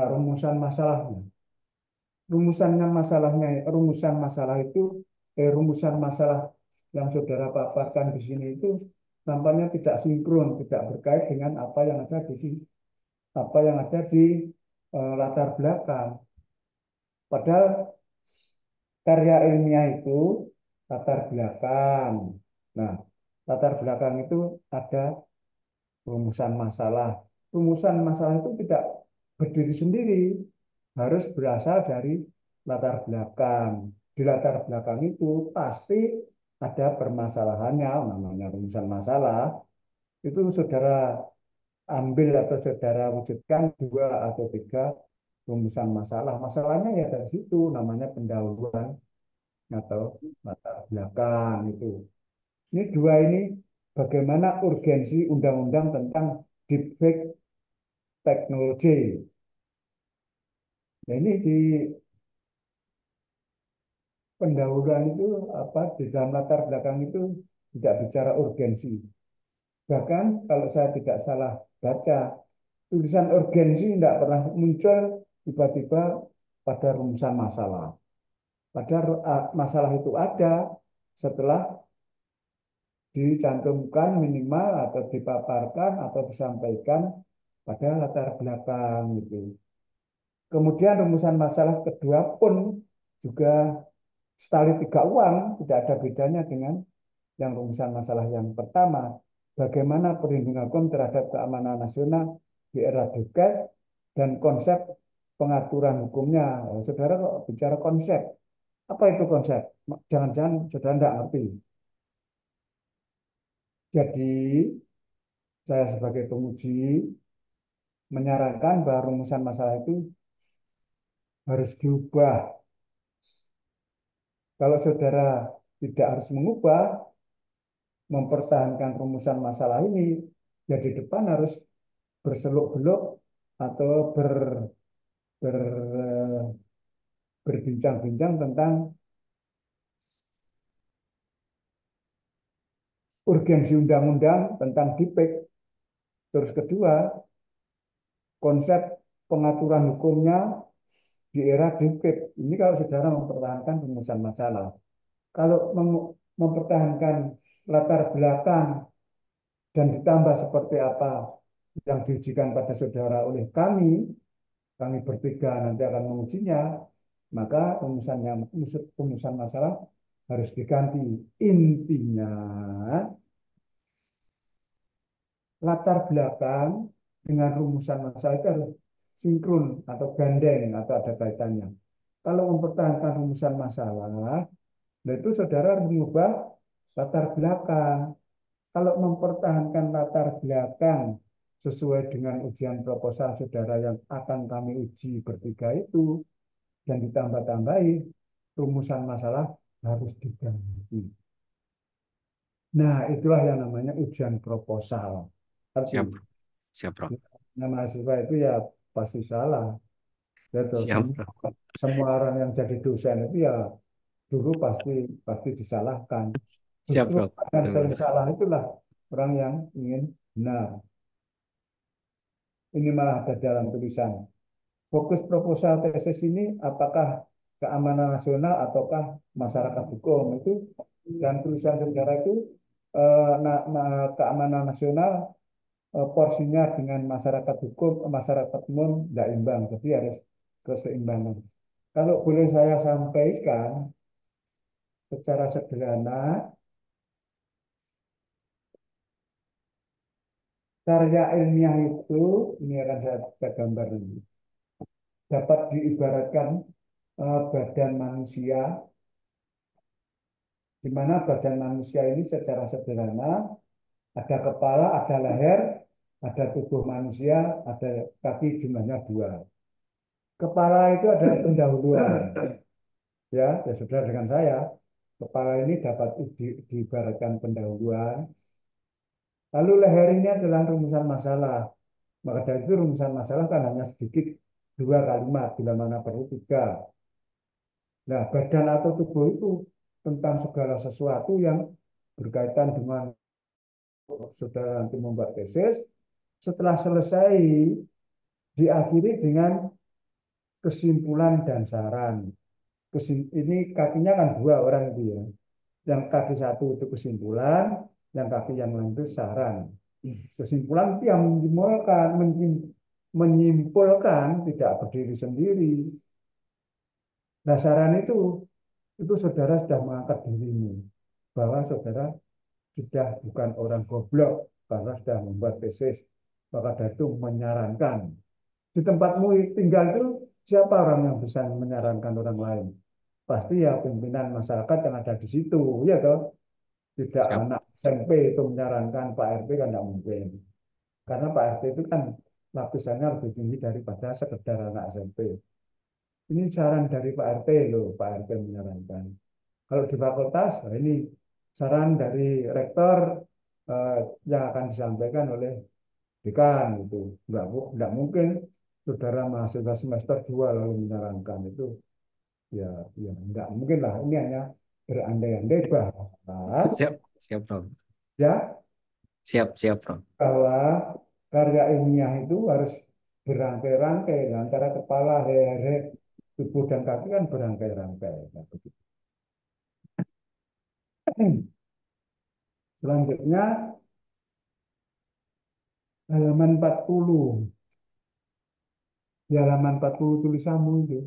rumusan masalahnya. Rumusan masalah itu, rumusan masalah yang saudara paparkan di sini itu nampaknya tidak sinkron, tidak berkait dengan apa yang ada di latar belakang. Padahal karya ilmiah itu latar belakang. Nah, latar belakang itu ada rumusan masalah. Rumusan masalah itu tidak berdiri sendiri, harus berasal dari latar belakang. Di latar belakang itu pasti ada permasalahannya, namanya rumusan masalah. Itu saudara ambil atau saudara wujudkan 2 atau 3 rumusan masalah. Masalahnya ya dari situ, namanya pendahuluan atau latar belakang itu. Ini 2 ini bagaimana urgensi undang-undang tentang deepfake teknologi. Nah, ini di pendahuluan itu apa di dalam latar belakang itu tidak bicara urgensi. Bahkan kalau saya tidak salah baca, tulisan urgensi tidak pernah muncul tiba-tiba pada rumusan masalah. Padahal masalah itu ada setelah dicantumkan minimal atau dipaparkan atau disampaikan pada latar belakang itu. Kemudian rumusan masalah kedua pun juga setali 3 uang, tidak ada bedanya dengan yang rumusan masalah yang pertama. Bagaimana perlindungan hukum terhadap keamanan nasional di era dekat dan konsep pengaturan hukumnya. Saudara kok bicara konsep? Apa itu konsep? Jangan-jangan saudara tidak ngerti. Jadi, saya sebagai penguji menyarankan bahwa rumusan masalah itu harus diubah. Kalau saudara tidak harus mengubah, mempertahankan rumusan masalah ini, ya di depan harus berseluk-beluk atau ber, berbincang-bincang tentang urgensi undang-undang tentang DIPEK. Terus kedua, konsep pengaturan hukumnya di era DIPEK. Ini kalau saudara mempertahankan rumusan masalah. Kalau mempertahankan latar belakang dan ditambah seperti apa yang diujikan pada saudara oleh kami bertiga nanti akan mengujinya, maka rumusan masalah harus diganti. Intinya, latar belakang dengan rumusan masalah itu harus sinkron atau gandeng atau ada kaitannya. Kalau mempertahankan rumusan masalah, itu saudara harus mengubah latar belakang. Kalau mempertahankan latar belakang sesuai dengan ujian proposal saudara yang akan kami uji bertiga itu, dan ditambah-tambahi, rumusan masalah harus diganti. Nah, itulah yang namanya ujian proposal. Siap, Artinya, bro. Siap, bro. mahasiswa itu ya pasti salah. Ya, Siap, bro. semua orang yang jadi dosen itu ya dulu pasti pasti disalahkan. Siap, Justru bro. yang sering Benar-benar. salah itulah orang yang ingin benar. Ini malah ada dalam tulisan. Fokus proposal tesis ini apakah keamanan nasional ataukah masyarakat hukum? Itu dan tulisan saudara itu keamanan nasional porsinya dengan masyarakat hukum, masyarakat umum tidak imbang. Jadi harus keseimbangan. Kalau boleh saya sampaikan secara sederhana, karya ilmiah itu, ini akan saya gambar ini, dapat diibaratkan badan manusia, di mana badan manusia ini secara sederhana ada kepala, ada leher, ada tubuh manusia, ada kaki, jumlahnya 2. Kepala itu adalah pendahuluan, ya sudah dengan saya. Kepala ini dapat diibaratkan pendahuluan. Lalu leher ini adalah rumusan masalah. Maka dari itu rumusan masalah kan hanya sedikit 2 kalimat, bila mana perlu 3. Nah, badan atau tubuh itu tentang segala sesuatu yang berkaitan dengan saudara nanti membuat tesis. Setelah selesai, diakhiri dengan kesimpulan dan saran. Ini kakinya kan 2 orang itu ya. Yang kaki 1 itu kesimpulan, yang kaki yang lain itu saran. Kesimpulan itu yang menyimpulkan, tidak berdiri sendiri. Nah, saran itu saudara sudah mengangkat dirimu bahwa saudara sudah bukan orang goblok karena sudah membuat tesis. Maka dari itu menyarankan. Di tempatmu tinggal itu siapa orang yang bisa menyarankan orang lain? Pasti ya pimpinan masyarakat yang ada di situ, ya toh. Tidak Siap. anak SMP itu menyarankan Pak RT kan tidak mungkin. Karena Pak RT itu kan lapisannya lebih tinggi daripada sekedar anak SMP. Ini saran dari Pak RT loh, Pak RT menyarankan. Kalau di fakultas, nah ini saran dari rektor eh, yang akan disampaikan oleh dekan itu. Enggak mungkin saudara mahasiswa semester 2 lalu menyarankan itu. Ya, ya enggak mungkin lah. Ini hanya berandai-andai Siap, siap, Bro. ya Siap, Bro. bahwa karya ilmiah itu harus berangkai-rangkai. Nah, antara kepala, leher, tubuh dan kaki kan berangkai-rangkai. Nah, begitu. Selanjutnya halaman 40. Di halaman 40 tulisanmu itu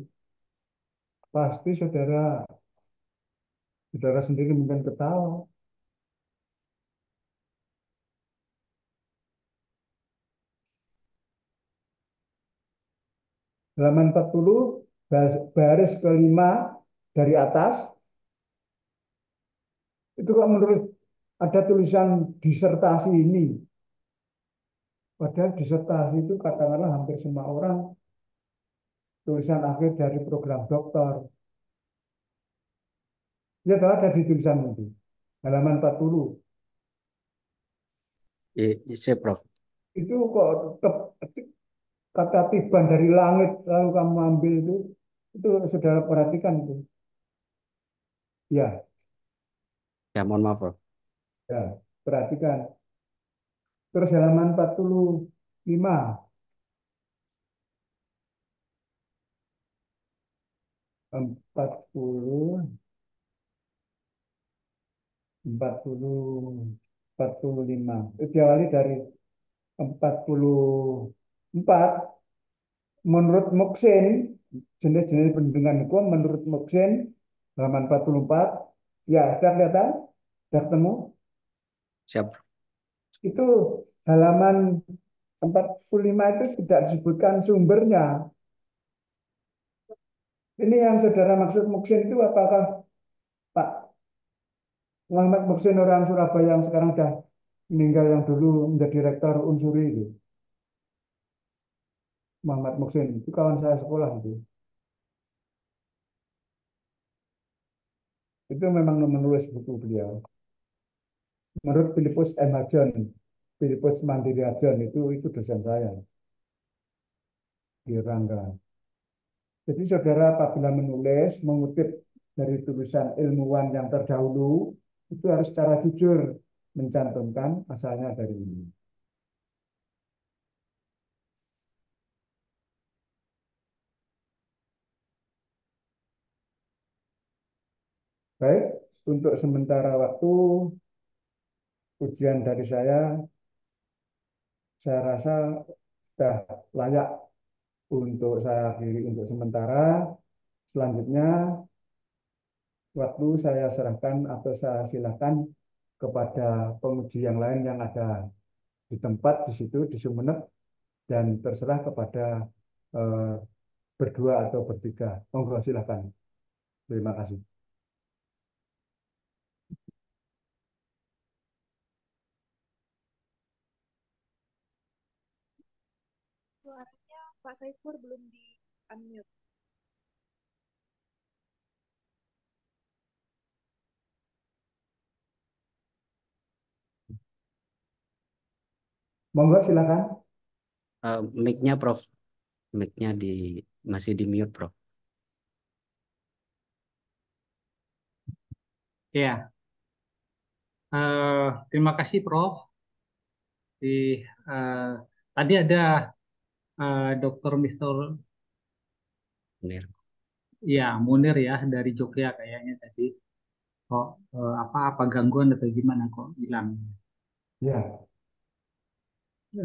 pasti saudara saudara sendiri mungkin ketawa. Halaman 40 baris kelima dari atas itu kok menurut ada tulisan disertasi ini. Padahal disertasi itu katakanlah hampir semua orang tulisan akhir dari program doktor. Ya tahu ada di tulisan itu. Halaman 40. Siap, Prof. Itu kok kata tiban dari langit lalu kamu ambil itu saudara perhatikan itu. Ya, Ya, mohon maaf, Prof. ya, perhatikan. Terus halaman 45. 40, 40, 45. Itu diawali dari 44. Menurut Moksin, jenis-jenis pendidikan hukum menurut Moksin, halaman 44. Ya, sudah kelihatan? Sudah ketemu? Siap. Itu halaman 45 itu tidak disebutkan sumbernya. Ini yang saudara maksud Muksin itu apakah Pak Muhammad Muksin orang Surabaya yang sekarang sudah meninggal yang dulu menjadi rektor Unsuri itu? Muhammad Muksin itu kawan saya sekolah itu. Itu memang menulis buku beliau. Menurut Philippus M. Hajon, Philippus Mandiri Hajon itu dosen saya di Rangga. Jadi saudara apabila menulis, mengutip dari tulisan ilmuwan yang terdahulu, itu harus secara jujur mencantumkan asalnya dari ini. Baik, untuk sementara waktu ujian dari saya rasa sudah layak untuk saya akhiri untuk sementara. Selanjutnya, waktu saya serahkan atau saya silakan kepada penguji yang lain yang ada di tempat di situ di Sumeneb dan terserah kepada eh, berdua atau bertiga. Monggo silakan. Terima kasih. Suaranya Pak Saiful belum di unmute. Monggo silakan. Mic-nya Prof, mic-nya masih di mute Prof. Ya, terima kasih Prof. Eh, Tadi ada Dr. Mister Munir. ya Munir ya dari Jogja kayaknya tadi. Kok apa gangguan atau gimana kok hilang? Ya,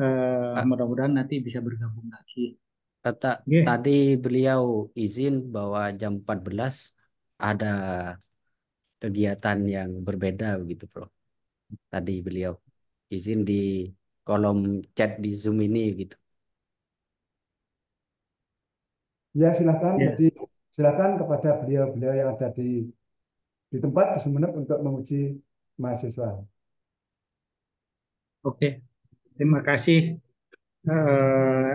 Ah, Mudah-mudahan nanti bisa bergabung lagi. Kata Oke. tadi beliau izin bahwa jam 14 ada kegiatan yang berbeda begitu Prof. Tadi beliau izin di kolom chat di Zoom ini gitu. ya silakan. Ya, Jadi silakan kepada beliau-beliau yang ada di tempat di Sumeneb untuk menguji mahasiswa. oke. Terima kasih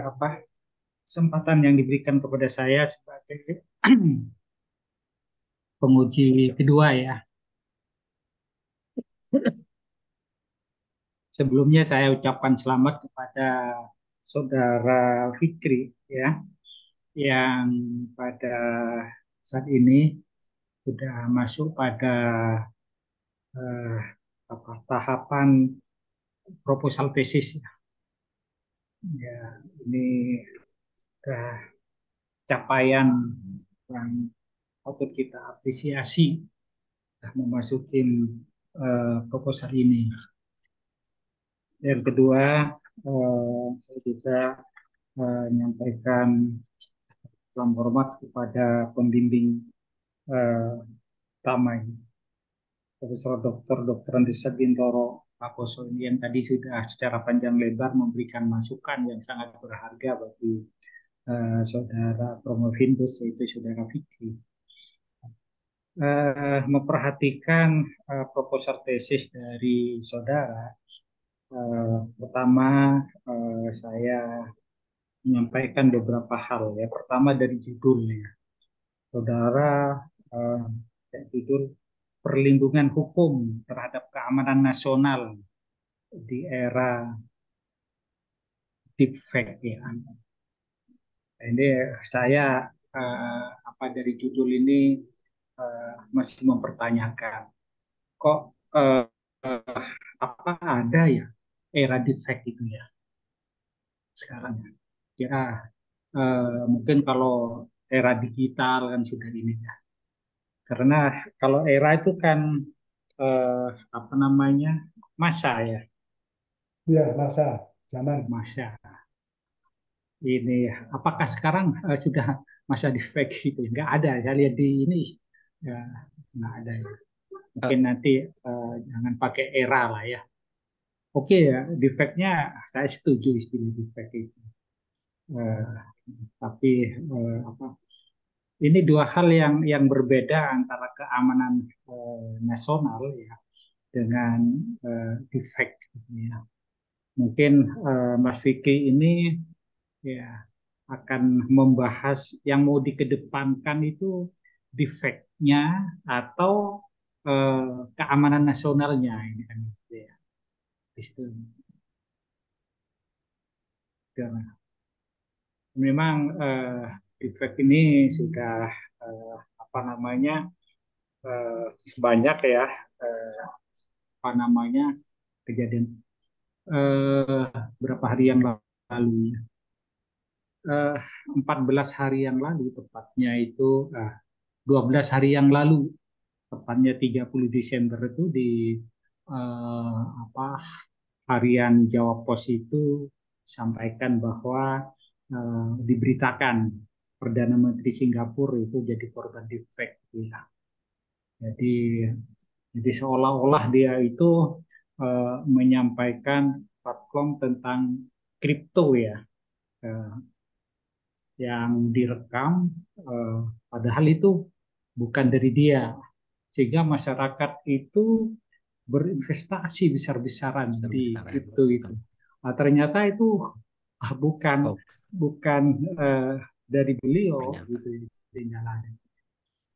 apa kesempatan yang diberikan kepada saya sebagai penguji kedua ya. Sebelumnya saya ucapkan selamat kepada Saudara Fikri ya yang pada saat ini sudah masuk pada eh, tahapan proposal tesis ya. Ya, ini sudah capaian yang patut kita apresiasi sudah memasukin proposal ini. Yang kedua, saya juga menyampaikan salam hormat kepada pembimbing eh, utama ini, Profesor Dr. Andisa Bintoro Pakoso ini yang tadi sudah secara panjang lebar memberikan masukan yang sangat berharga bagi saudara Promovindus yaitu saudara Fikri. Memperhatikan proposal tesis dari saudara, pertama saya menyampaikan beberapa hal ya. Pertama dari judulnya, saudara eh, judul perlindungan hukum terhadap keamanan nasional di era deepfake ya. Ini saya apa dari judul ini masih mempertanyakan kok eh, apa ada ya era deepfake itu ya sekarang ya. Kira mungkin kalau era digital kan sudah ini ya. Karena kalau era itu kan eh, apa namanya masa ya, Ya, masa zaman. masa ini. Apakah sekarang sudah masa deepfake itu? Nggak ada. Saya lihat di ini ya nggak ada ya. Eh, Mungkin nanti jangan pakai era lah ya. Oke ya, deepfake-nya saya setuju istilah deepfake itu. Eh, tapi apa ini dua hal yang berbeda antara keamanan nasional ya dengan defect gitu ya. Mungkin Mas Vicky ini ya akan membahas yang mau dikedepankan itu defect-nya atau keamanan nasionalnya ini kan gitu ya. Itu. Memang defect ini sudah apa namanya eh, banyak ya apa namanya kejadian eh, berapa hari yang lalu ya. 14 hari yang lalu tepatnya itu 12 hari yang lalu tepatnya 30 Desember itu di apa harian Jawa Pos itu sampaikan bahwa diberitakan Perdana Menteri Singapura itu jadi korban defect ya. Jadi jadi seolah-olah dia itu menyampaikan platform tentang kripto ya, eh, yang direkam, eh, padahal itu bukan dari dia, sehingga masyarakat itu berinvestasi besar-besaran di besar-besaran. kripto itu. Nah, ternyata itu bukan Oh, bukan eh, dari beliau ternyata. gitu dinyalakan.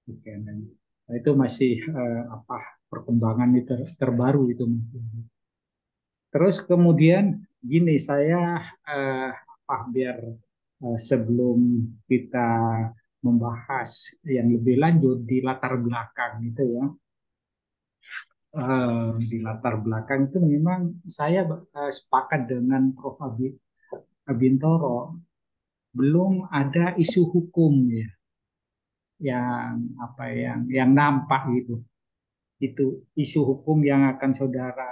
Bukan. Nah, itu masih apa perkembangan itu terbaru itu. Terus kemudian gini saya biar sebelum kita membahas yang lebih lanjut di latar belakang gitu ya. Di latar belakang itu memang saya sepakat dengan Prof. Abintoro, belum ada isu hukum ya yang nampak gitu. Itu isu hukum yang akan saudara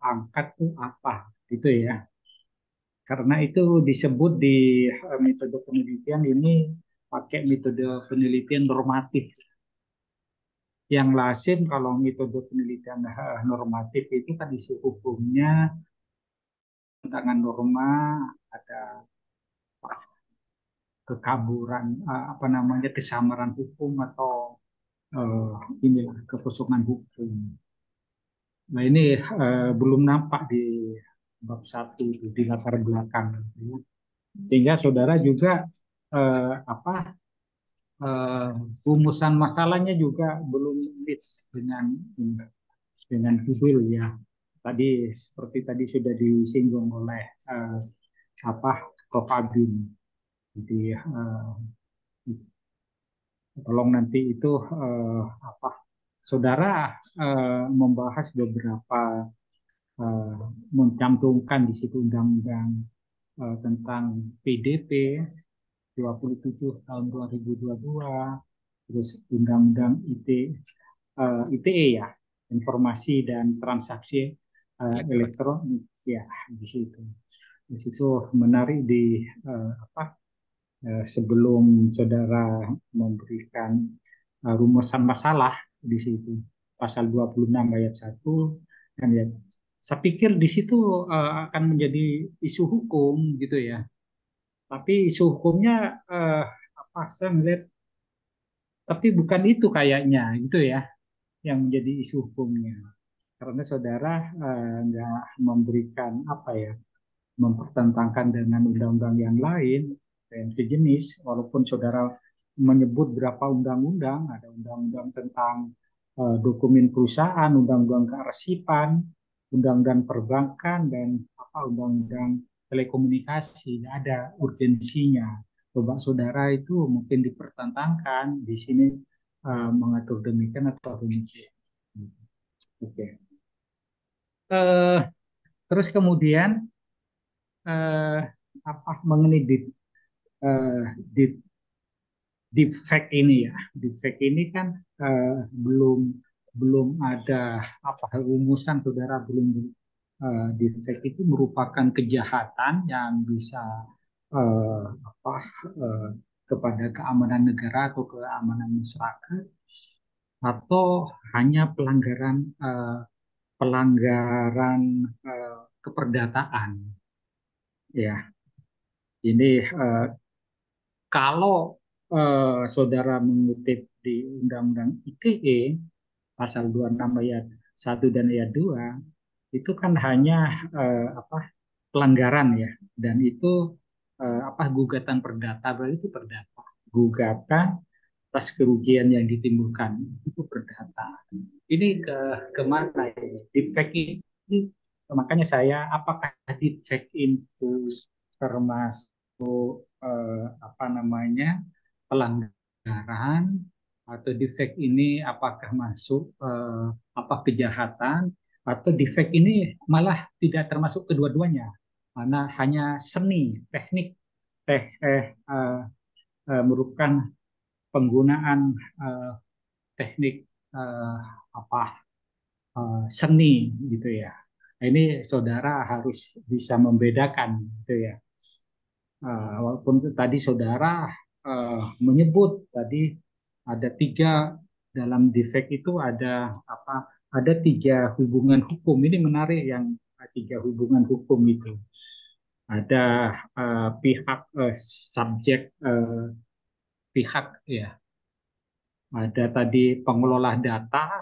angkat tuh apa gitu ya. Karena itu disebut di metode penelitian ini pakai metode penelitian normatif. Yang lazim kalau metode penelitian normatif itu kan isu hukumnya tentangan norma, ada kekaburan, kesamaran hukum atau inilah kekosongan hukum. Nah ini belum nampak di bab 1 di latar belakang, sehingga saudara juga eh, apa rumusan masalahnya juga belum match dengan judul ya. Tadi seperti tadi sudah disinggung oleh Prof. Abin. Jadi tolong nanti itu saudara membahas beberapa mencantumkan di situ undang-undang tentang PDP 27 tahun 2022, terus undang-undang ITE ya, informasi dan transaksi elektronik ya, di situ. Di situ menarik sebelum saudara memberikan rumusan masalah di situ pasal 26 ayat 1 dan ya saya pikir di situ akan menjadi isu hukum gitu ya. Tapi isu hukumnya saya melihat tapi bukan itu kayaknya gitu ya yang menjadi isu hukumnya. Karena saudara nggak memberikan mempertentangkan dengan undang-undang yang lain yang sejenis, walaupun saudara menyebut berapa undang-undang, ada undang-undang tentang dokumen perusahaan, undang-undang kearsipan, undang-undang perbankan, dan undang-undang telekomunikasi, ada urgensinya. Coba saudara itu mungkin dipertentangkan di sini mengatur demikian atau demikian. Oke. Terus kemudian mengenai deepfake ini ya, deepfake ini kan belum ada rumusan saudara belum. Deepfake itu merupakan kejahatan yang bisa kepada keamanan negara atau keamanan masyarakat, atau hanya pelanggaran keperdataan ya. Ini kalau saudara mengutip di Undang-Undang ITE pasal 26 ayat 1 dan ayat 2 itu kan hanya pelanggaran ya, dan itu gugatan perdata, berarti itu perdata, gugatan atas kerugian yang ditimbulkan itu perdata. Ini kemana ini deepfake ini? Makanya saya, apakah deepfake itu termasuk pelanggaran, atau deepfake ini apakah masuk kejahatan, atau deepfake ini malah tidak termasuk kedua-duanya, karena hanya seni teknik merupakan penggunaan teknik seni gitu ya. Nah, ini saudara harus bisa membedakan gitu ya. Walaupun tadi saudara menyebut tadi ada 3 dalam defek itu ada ada 3 hubungan hukum. Ini menarik yang 3 hubungan hukum itu. Ada pihak subjek pihak ya. Ada tadi pengelola data,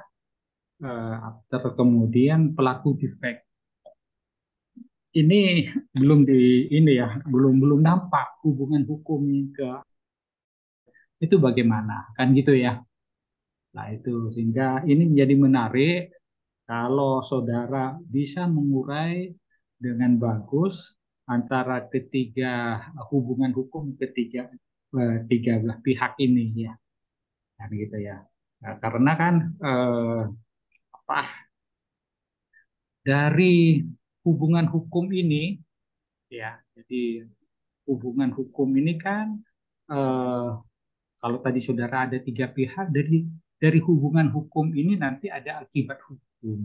terus kemudian pelaku defek. Ini belum belum nampak hubungan hukum ke itu bagaimana kan gitu ya. Nah itu sehingga ini menjadi menarik kalau saudara bisa mengurai dengan bagus antara hubungan hukum tiga belah pihak ini ya, kan gitu ya. Nah, karena kan apa dari hubungan hukum ini ya, jadi hubungan hukum ini kan eh, kalau tadi saudara ada tiga pihak, dari hubungan hukum ini nanti ada akibat hukum.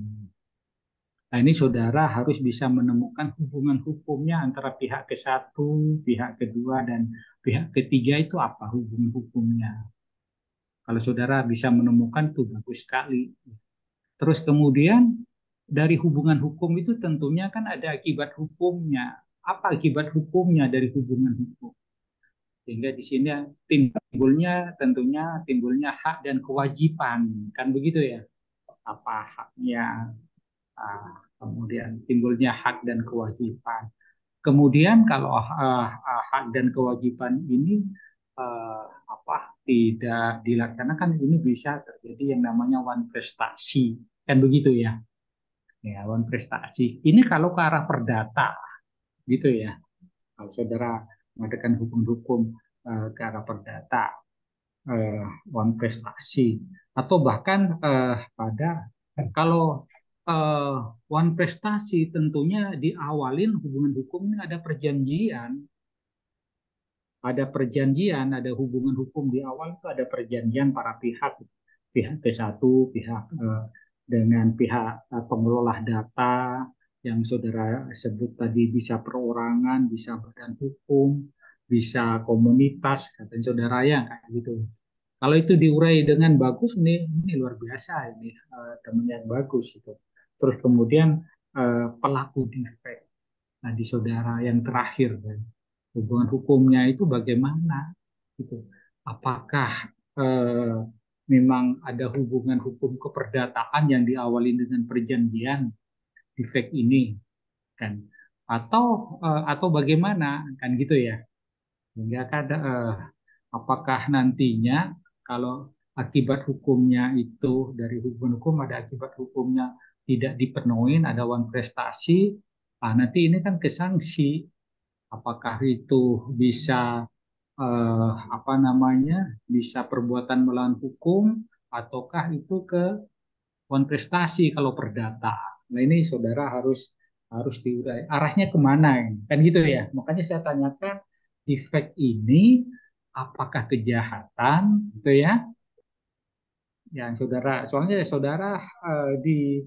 Nah, ini saudara harus bisa menemukan hubungan hukumnya antara pihak ke satu, pihak kedua, dan pihak ketiga itu apa hubungan hukumnya. Kalau saudara bisa menemukan itu bagus sekali. Terus kemudian dari hubungan hukum itu tentunya kan ada akibat hukumnya. Apa akibat hukumnya dari hubungan hukum? Sehingga di sini timbulnya hak dan kewajiban, kan begitu ya? Apa haknya? Kemudian timbulnya hak dan kewajiban. Kemudian kalau hak dan kewajiban ini tidak dilaksanakan, ini bisa terjadi yang namanya wan prestasi, kan begitu ya? Ya, wan prestasi. Ini kalau ke arah perdata, gitu ya. Kalau saudara mengadakan hukum-hukum ke arah perdata, wan prestasi, atau bahkan kalau wan prestasi tentunya diawalin hubungan hukumnya ada perjanjian, ada hubungan hukum di awal itu ada perjanjian para pihak, pihak P1, pihak dengan pihak pengelola data yang saudara sebut tadi, bisa perorangan, bisa badan hukum, bisa komunitas, kata saudara ya kayak gitu. Kalau itu diurai dengan bagus, ini luar biasa, ini teman yang bagus itu. Terus kemudian pelaku defek. Nah, di saudara yang terakhir kan, hubungan hukumnya itu bagaimana? Gitu. Apakah eh, memang ada hubungan hukum keperdataan yang diawali dengan perjanjian defek ini kan? Atau bagaimana kan gitu ya? Sehingga apakah nantinya kalau akibat hukumnya itu dari hubungan hukum ada akibat hukumnya tidak dipenuhi, ada wan prestasi, nanti ini kan ke sanksi. Apakah itu bisa bisa perbuatan melawan hukum, ataukah itu ke wan prestasi kalau perdata. Nah, ini saudara harus diurai arahnya kemana ini, kan gitu ya. Makanya saya tanyakan, defek ini apakah kejahatan gitu ya, yang saudara, soalnya saudara di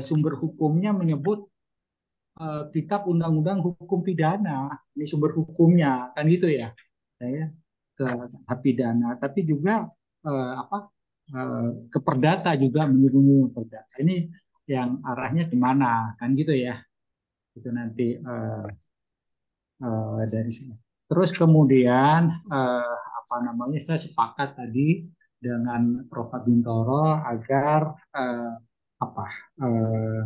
sumber hukumnya menyebut kitab undang-undang hukum pidana, ini sumber hukumnya kan gitu ya, saya ke hak pidana, tapi juga ke perdata juga, menyinggung perdata. Ini yang arahnya kemana kan gitu ya, itu nanti dari sini. Terus kemudian saya sepakat tadi dengan Prof. Bintoro agar eh, apa eh,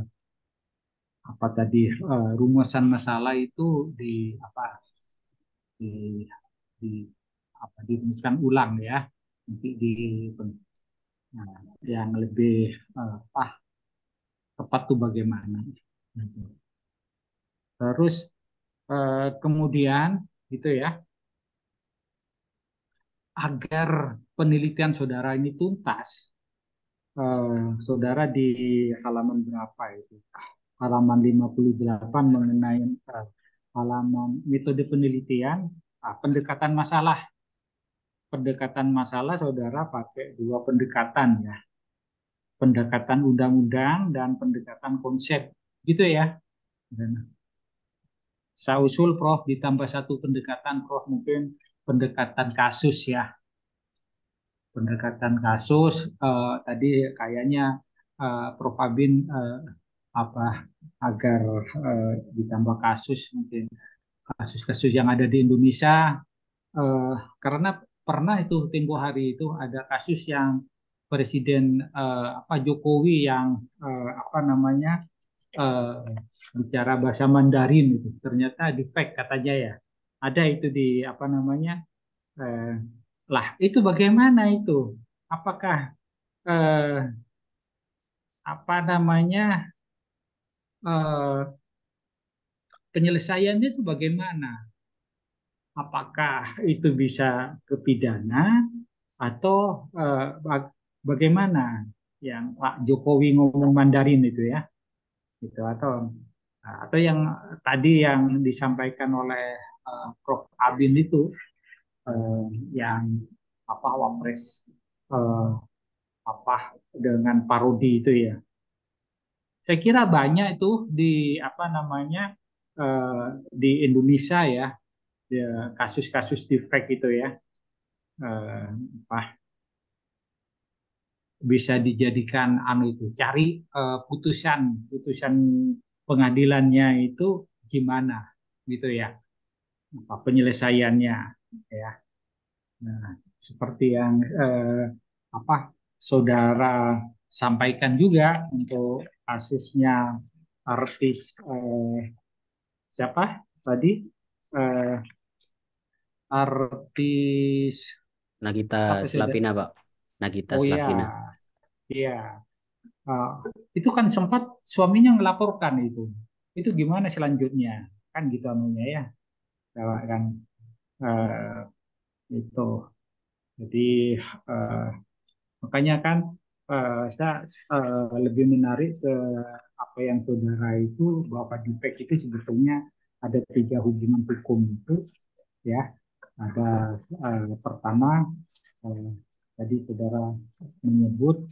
rumusan masalah itu di, di dirumuskan ulang ya, nanti nah, yang lebih tepat tuh bagaimana. Terus kemudian gitu ya, agar penelitian saudara ini tuntas, saudara di halaman berapa itu? Halaman 58 mengenai halaman metode penelitian, pendekatan masalah. Pendekatan masalah saudara pakai dua pendekatan ya. Pendekatan undang-undang dan pendekatan konsep. Gitu ya. Saya usul Prof ditambah satu pendekatan, Prof, mungkin pendekatan kasus ya. Pendekatan kasus tadi kayaknya Prof Abin agar ditambah kasus, mungkin kasus-kasus yang ada di Indonesia, karena pernah itu tempo hari itu ada kasus yang Presiden Jokowi yang bicara bahasa Mandarin itu ternyata defect katanya ya, ada itu di eh, lah itu bagaimana itu, apakah eh, apa namanya eh, penyelesaiannya itu bagaimana? Apakah itu bisa ke pidana atau bagaimana yang Pak Jokowi ngomong Mandarin itu ya, gitu atau yang tadi yang disampaikan oleh Prof. Abin itu eh, yang apa Wapres eh, apa dengan parodi itu ya. Saya kira banyak itu di apa namanya eh, di Indonesia ya, kasus-kasus defect itu ya, eh, apa bisa dijadikan anu itu cari putusan putusan pengadilannya itu gimana gitu ya, apa penyelesaiannya ya. Nah, seperti yang apa saudara sampaikan juga untuk kasusnya artis siapa tadi eh, artis Nagita siapa saudara? Slavina, Pak. Nagita Oh ya, Slavina. iya. Eh, itu kan sempat suaminya melaporkan itu. Itu gimana selanjutnya? Kan gitu anunya ya. Bahwa kan eh, itu. Jadi eh, makanya kan saya lebih menarik ke apa yang saudara itu bahwa defect itu sebetulnya ada tiga hubungan hukum itu ya. Ada pertama eh, tadi saudara menyebut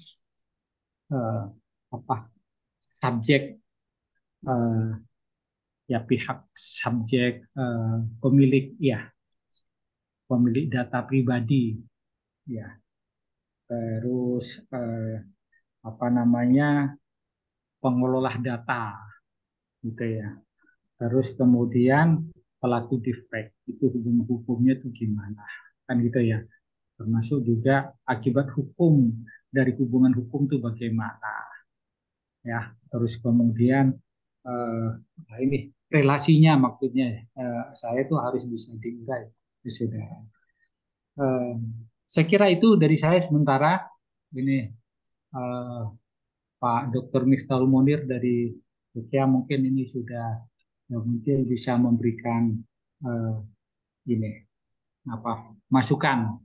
eh, apa subjek eh, ya pihak subjek pemilik ya pemilik data pribadi ya terus apa namanya pengelola data gitu ya terus kemudian pelaku defect itu hubungan hukumnya itu gimana kan gitu ya termasuk juga akibat hukum dari hubungan hukum itu bagaimana ya terus kemudian nah ini relasinya maksudnya saya itu harus bisa diurai ya sudah. Eh, saya kira itu dari saya sementara ini eh, Pak Dr. Miftahul Munir dari Jogja mungkin ini sudah mungkin bisa memberikan eh, ini apa masukan.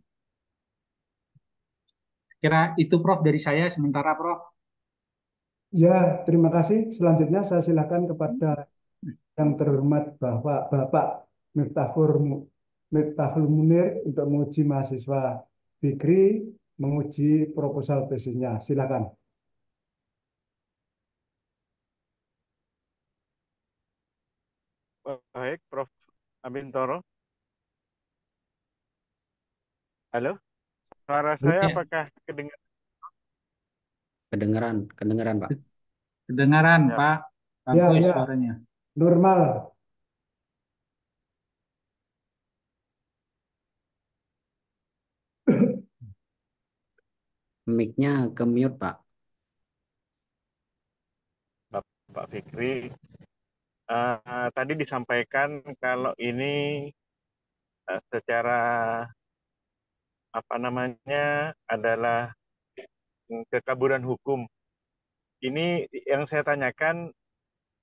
Kira itu Prof dari saya sementara Prof. Ya, terima kasih. Selanjutnya saya silakan kepada yang terhormat Bapak Miftahul Munir untuk menguji mahasiswa Fikri menguji proposal tesisnya. Silakan. Baik, Prof. Abintoro. Halo, suara saya Ya, apakah kedengar? Kedengeran, kedengeran, Pak. kedengaran Ya, Pak, Ya, bagus ya, suaranya. normal. Mic-nya ke mute, Pak. Bapak Fikri. Tadi disampaikan kalau ini secara apa namanya adalah kekaburan hukum. Ini yang saya tanyakan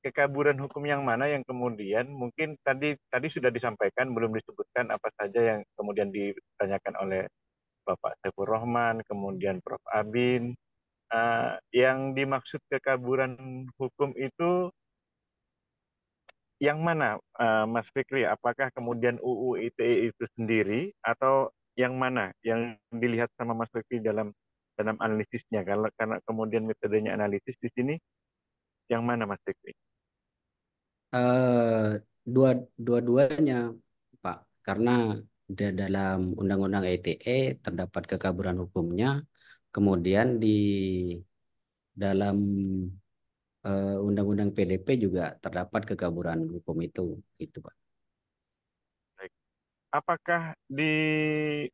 kekaburan hukum yang mana yang kemudian mungkin tadi sudah disampaikan belum disebutkan apa saja yang kemudian ditanyakan oleh Bapak Saiful Rohman, kemudian Prof. Abin. Yang dimaksud kekaburan hukum itu yang mana, Mas Fikri? Apakah kemudian UU ITE itu sendiri atau yang mana yang dilihat sama Mas Fikri dalam dalam analisisnya? Kalau karena kemudian metodenya analisis di sini, yang mana Mas Fikri? Eh, dua dua-duanya, Pak. Karena dalam Undang-Undang ITE terdapat kekaburan hukumnya, kemudian di dalam Undang-Undang PDP juga terdapat kekaburan hukum itu, gitu, Pak. Baik. Apakah di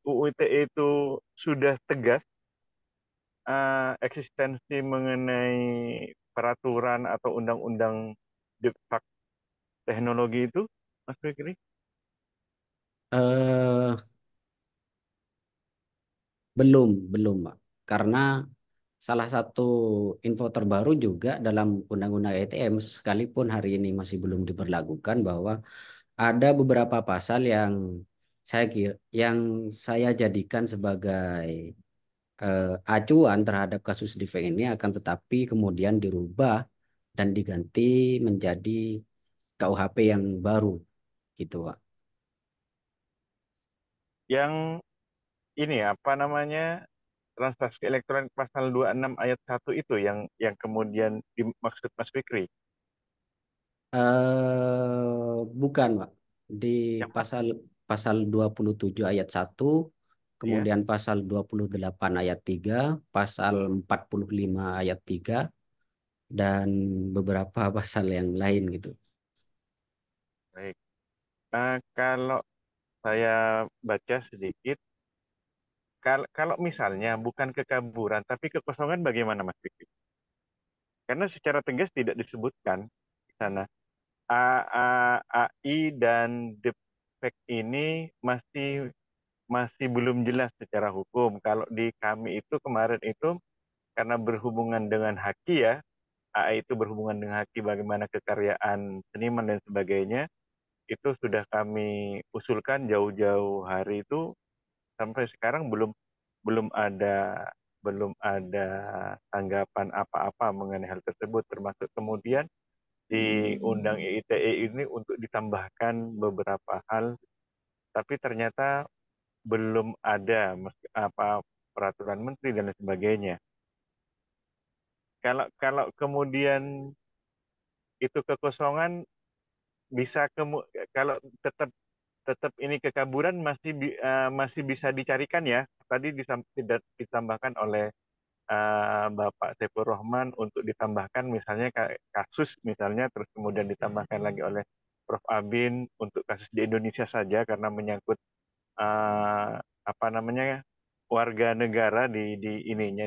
UU ITE itu sudah tegas eksistensi mengenai peraturan atau undang-undang cipta teknologi itu, Mas Fikri? Eh, belum, belum, Pak. Karena salah satu info terbaru juga dalam Undang-Undang ITM, sekalipun hari ini masih belum diberlakukan, bahwa ada beberapa pasal yang saya jadikan sebagai acuan terhadap kasus defek ini, akan tetapi kemudian dirubah dan diganti menjadi KUHP yang baru gitu, Pak. Yang ini apa namanya, transaksi elektronik pasal 26 ayat 1 itu yang kemudian dimaksud Mas Fikri. Bukan, Pak. Di Yang mana? pasal pasal 27 ayat 1, Ya. kemudian pasal 28 ayat 3, pasal 45 ayat 3, dan beberapa pasal yang lain gitu. Baik. Kalau saya baca sedikit, kalau misalnya bukan kekaburan tapi kekosongan, bagaimana Mas Fikri? Karena secara tegas tidak disebutkan di sana. AI dan defect ini masih masih belum jelas secara hukum. Kalau di kami itu kemarin itu karena berhubungan dengan haki ya, AI itu berhubungan dengan haki, bagaimana kekaryaan seniman dan sebagainya, itu sudah kami usulkan jauh-jauh hari itu, sampai sekarang belum belum ada belum ada tanggapan apa-apa mengenai hal tersebut, termasuk kemudian di Undang ITE ini untuk ditambahkan beberapa hal, tapi ternyata belum ada apa peraturan menteri dan lain sebagainya. Kalau kalau kemudian itu kekosongan, bisa kalau tetap tetap ini kekaburan masih bisa dicarikan ya. Tadi tidak ditambahkan oleh Bapak Saiful Rohman untuk ditambahkan misalnya kasus misalnya, terus kemudian ditambahkan lagi oleh Prof. Abin untuk kasus di Indonesia saja karena menyangkut eh, apa namanya, warga negara di ininya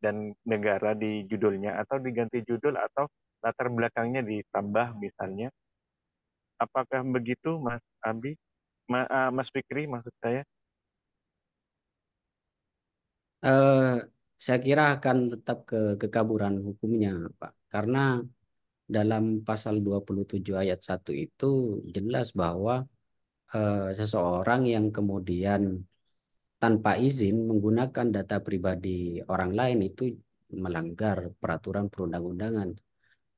dan negara di judulnya, atau diganti judul atau latar belakangnya ditambah misalnya. Apakah begitu Mas Abi? Mas Fikri maksud saya. Eh, saya kira akan tetap ke kekaburan hukumnya, Pak. Karena dalam pasal 27 ayat 1 itu jelas bahwa seseorang yang kemudian tanpa izin menggunakan data pribadi orang lain itu melanggar peraturan perundang-undangan.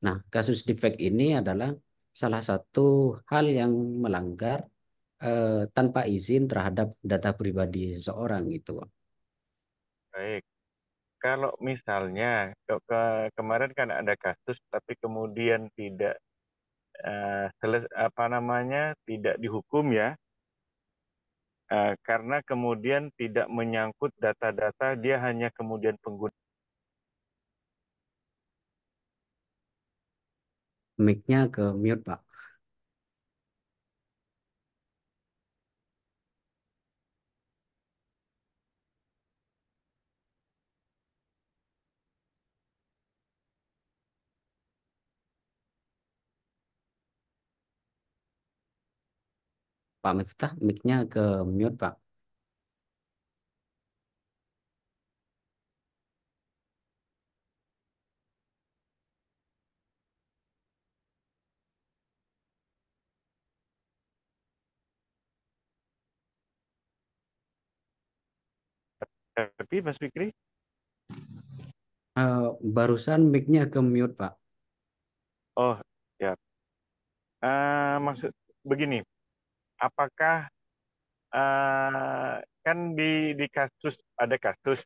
Nah, kasus defect ini adalah salah satu hal yang melanggar tanpa izin terhadap data pribadi seseorang gitu. Baik. Kalau misalnya kemarin kan ada kasus tapi kemudian tidak apa namanya, tidak dihukum ya, karena kemudian tidak menyangkut data-data, dia hanya kemudian pengguna. Mic-nya ke mute, Pak. Pak Miftah, mic-nya ke mute, Pak. Tapi Mas Fikri, Eh, Barusan mic-nya ke mute, Pak. oh ya, maksud begini, apakah kan di kasus, ada kasus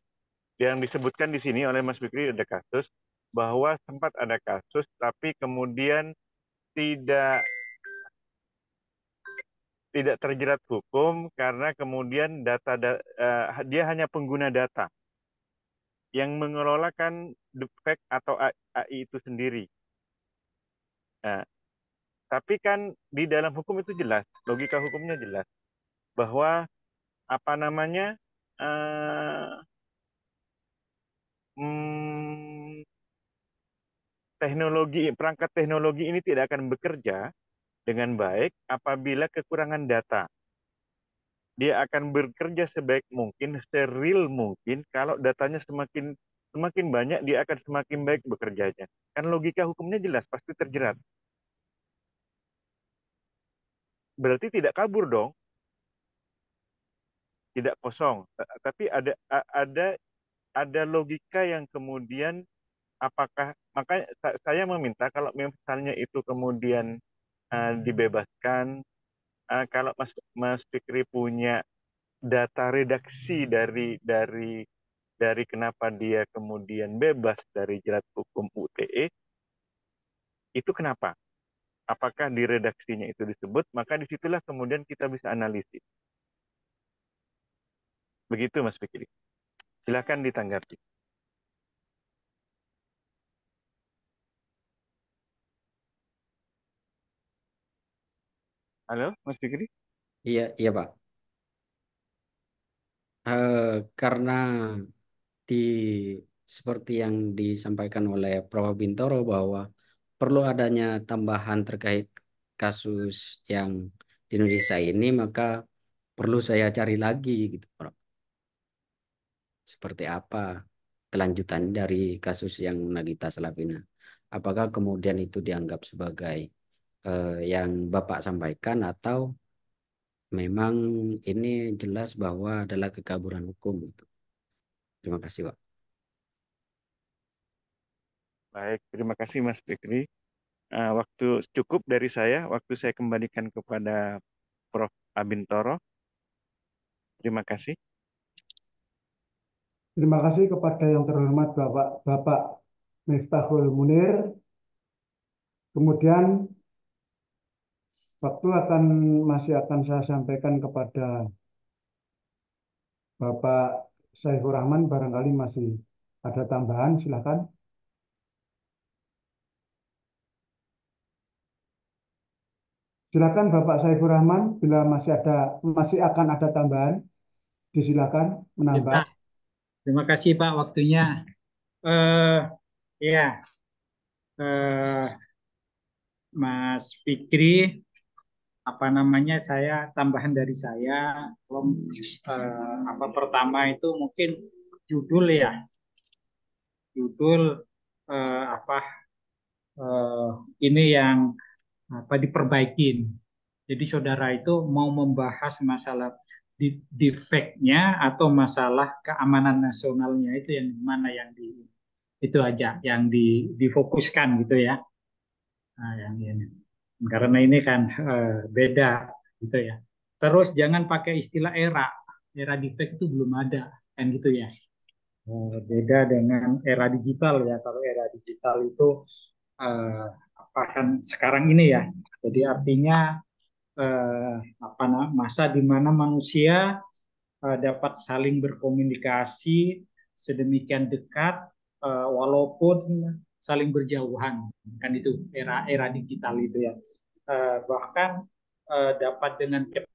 yang disebutkan di sini oleh Mas Fikri, ada kasus bahwa sempat ada kasus tapi kemudian tidak tidak terjerat hukum karena kemudian dia hanya pengguna data yang mengelola kan defect atau AI itu sendiri. Nah, tapi kan di dalam hukum itu jelas, logika hukumnya jelas bahwa apa namanya, eh, hmm, perangkat teknologi ini tidak akan bekerja dengan baik apabila kekurangan data. Dia akan bekerja sebaik mungkin, steril mungkin kalau datanya semakin semakin banyak dia akan semakin baik bekerjanya. Kan logika hukumnya jelas, pasti terjerat. Berarti tidak kabur dong, tidak kosong. Tapi ada logika yang kemudian apakah, makanya saya meminta kalau misalnya itu kemudian dibebaskan, kalau Mas Fikri punya data redaksi dari kenapa dia kemudian bebas dari jerat hukum UTE, itu kenapa? Apakah di redaksinya itu disebut, maka disitulah kemudian kita bisa analisis. Begitu Mas Fikri. Silakan ditanggapi. Halo Mas Fikri? Iya, iya Pak. Karena di seperti yang disampaikan oleh Prof. Bintoro bahwa perlu adanya tambahan terkait kasus yang di Indonesia ini, maka perlu saya cari lagi gitu, Prof. Seperti apa kelanjutan dari kasus yang Nagita Slavina? Apakah kemudian itu dianggap sebagai yang Bapak sampaikan atau memang ini jelas bahwa adalah kekaburan hukum gitu. Terima kasih, Pak. Baik, terima kasih Mas Fikri. Waktu cukup dari saya, waktu saya kembalikan kepada Prof. Abintoro. Terima kasih. Terima kasih kepada yang terhormat Bapak Miftahul Munir. Kemudian waktu masih akan saya sampaikan kepada Bapak Saifur Rahman, barangkali masih ada tambahan, silakan. Silakan Bapak Saifur Rahman, bila masih akan ada tambahan, disilakan Ya, menambah. Pak. Terima kasih Pak waktunya. Eh ya, eh, Mas Fikri, apa namanya, saya tambahan dari saya, apa pertama itu mungkin judul ya, judul apa eh, ini yang apa diperbaikin. Jadi saudara itu mau membahas masalah defeknya atau masalah keamanan nasionalnya itu yang mana yang di itu aja yang difokuskan gitu ya. Nah, yang ini. Karena ini kan beda gitu ya. Terus jangan pakai istilah era defek itu belum ada kan gitu ya. Beda dengan era digital ya. Kalau era digital itu eh, apa kan sekarang ini ya. Jadi artinya eh, apa masa di mana manusia dapat saling berkomunikasi sedemikian dekat walaupun saling berjauhan, kan itu era digital itu ya. Bahkan dapat dengan cepat.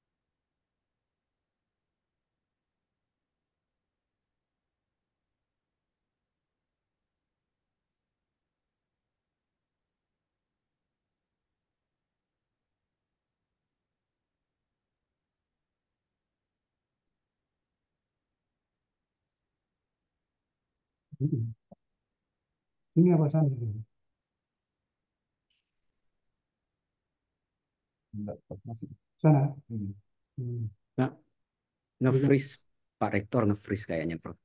Ini apa sana? Sana. Hmm. Nah, nge-freeze, Pak Rektor nge-freeze kayaknya, Prof.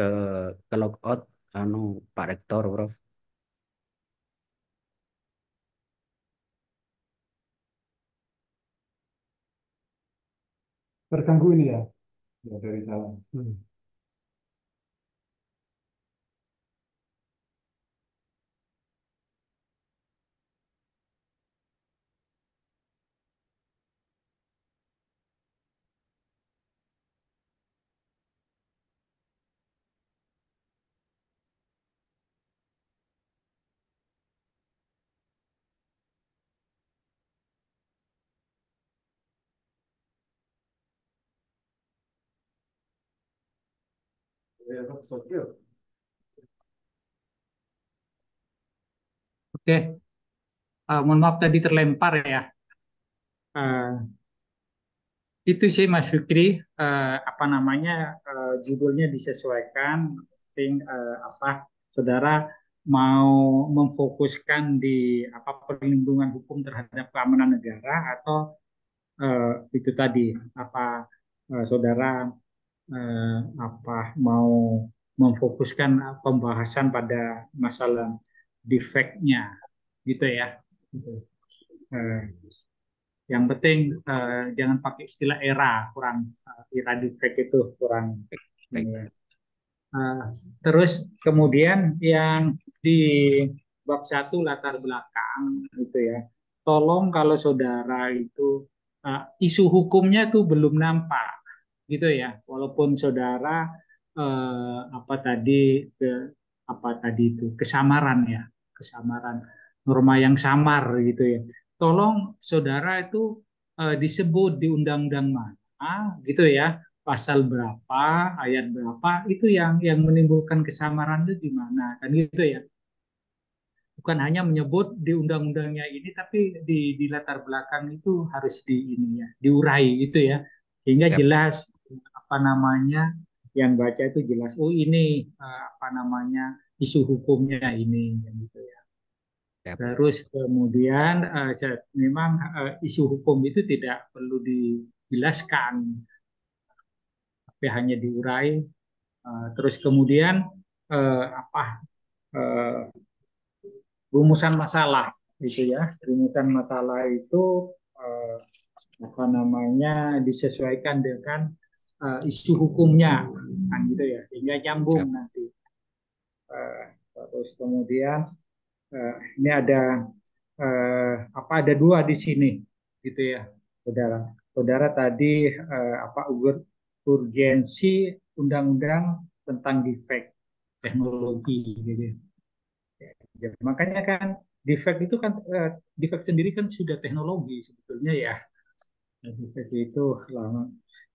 Ke, ke logout, anu, Pak Rektor, Prof. Terganggu ini ya? Ya dari saya. Oke, mohon maaf tadi terlempar ya. Eh, itu sih Mas Fikri, apa namanya, judulnya disesuaikan. Penting apa saudara mau memfokuskan di apa perlindungan hukum terhadap keamanan negara atau itu tadi apa saudara apa mau memfokuskan pembahasan pada masalah defeknya gitu ya. Gitu. Eh, yang penting jangan pakai istilah era, kurang era defect itu kurang Baik. ini ya. Terus kemudian yang di bab 1 latar belakang itu ya. Tolong kalau saudara itu isu hukumnya tuh belum nampak gitu ya. Walaupun saudara apa tadi apa tadi itu kesamaran ya, kesamaran norma yang samar gitu ya. Tolong saudara itu disebut di undang-undang mana gitu ya, pasal berapa, ayat berapa, itu yang menimbulkan kesamaran itu di mana kan gitu ya. Bukan hanya menyebut di undang-undangnya ini, tapi di latar belakang itu harus di ini ya, diurai gitu ya, sehingga Yap. jelas apa namanya yang baca itu jelas. Oh ini apa namanya isu hukumnya ini gitu ya. Yap. Terus kemudian memang isu hukum itu tidak perlu dijelaskan, tapi hanya diurai. Terus kemudian apa rumusan masalah gitu ya. Rumusan masalah itu apa namanya disesuaikan dengan isu hukumnya kan gitu ya, hingga nyambung Yap. nanti. Terus kemudian ini ada apa ada dua di sini gitu ya, saudara. Saudara tadi apa urgensi undang-undang tentang defect teknologi gitu. Ya, makanya kan defect itu kan defect sendiri kan sudah teknologi sebetulnya ya. Defect itu lama.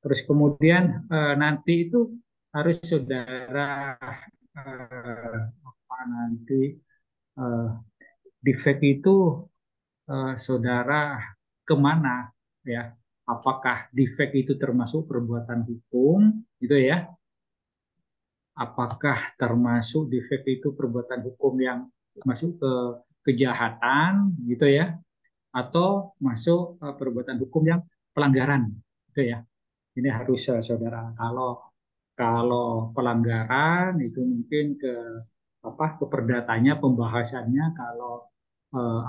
Terus kemudian nanti itu harus saudara apa nanti uh, defect itu saudara kemana ya? Apakah defect itu termasuk perbuatan hukum gitu ya? Apakah termasuk defect itu perbuatan hukum yang masuk ke kejahatan gitu ya, atau masuk perbuatan hukum yang pelanggaran gitu ya. Ini harus saudara, kalau kalau pelanggaran itu mungkin ke apa ke perdatanya pembahasannya, kalau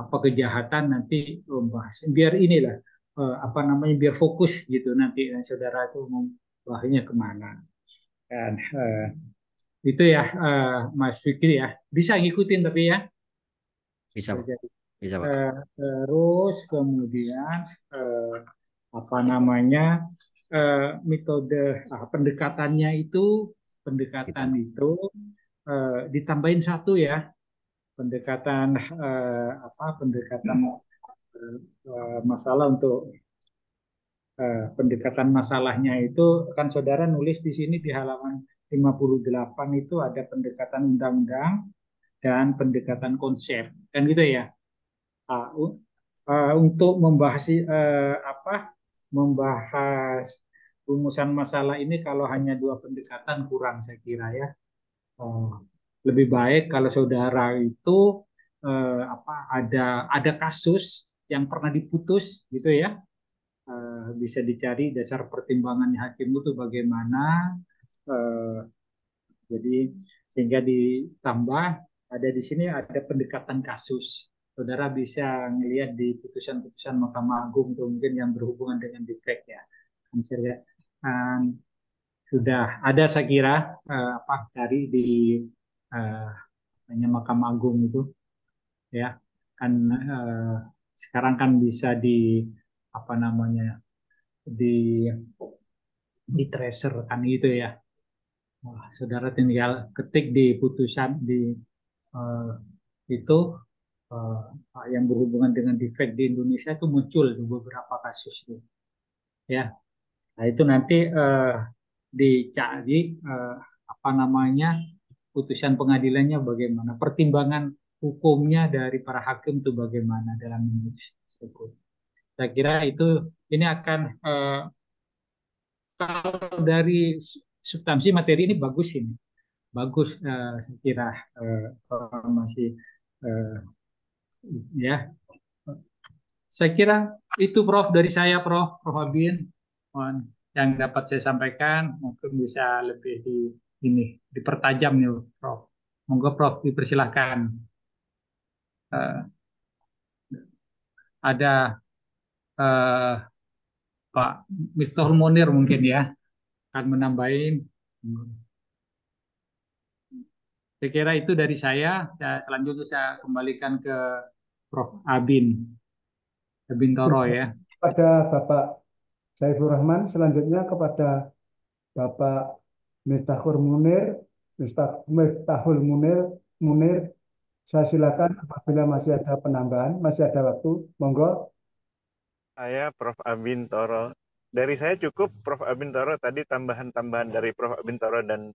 apa kejahatan nanti pembahasan, biar inilah apa namanya biar fokus gitu nanti saudara itu membahasnya kemana. Dan itu ya Mas Fikri ya, bisa ngikutin tapi ya. Bisa, Pak. Bisa, Pak. Terus kemudian apa namanya metode pendekatannya itu ditambahin satu ya, pendekatan apa pendekatan masalah untuk pendekatan masalahnya itu kan saudara nulis di sini di halaman 58 itu ada pendekatan undang-undang dan pendekatan konsep kan gitu ya. Untuk membahas apa membahas rumusan masalah ini kalau hanya dua pendekatan kurang saya kira ya. Lebih baik kalau saudara itu apa ada kasus yang pernah diputus gitu ya. Bisa dicari dasar pertimbangannya hakim itu bagaimana. Jadi sehingga ditambah ada di sini ada pendekatan kasus. Saudara bisa melihat di putusan-putusan Mahkamah Agung itu mungkin yang berhubungan dengan defek ya. Sudah ada saya kira apa dari di Mahkamah Agung itu ya kan sekarang kan bisa di apa namanya di tracer kan gitu ya. Wah, saudara tinggal ketik di putusan di itu yang berhubungan dengan defek di Indonesia itu muncul di beberapa kasus itu. Ya, nah itu nanti dicari apa apa namanya putusan pengadilannya bagaimana, pertimbangan hukumnya dari para hakim itu bagaimana dalam memutus tersebut. Saya kira itu ini akan kalau dari substansi materi ini bagus ini, bagus saya kira informasi eh, ya. Saya kira itu Prof dari saya Prof Abin. Yang dapat saya sampaikan mungkin bisa lebih ini dipertajam nih Prof. Monggo Prof dipersilahkan. Eh, ada eh, Pak Miftahul Munir mungkin ya akan menambahin. Saya kira itu dari saya. Selanjutnya saya kembalikan ke Prof Abin Toro ya. Kepada Bapak Saiful Rahman, selanjutnya kepada Bapak Miftahul Munir, Miftahul Munir, Munir, saya silakan apabila masih ada penambahan, masih ada waktu, monggo. Saya Prof. Abin Toro. Dari saya cukup, Prof. Abin Toro. Tadi tambahan-tambahan dari Prof. Abin Toro dan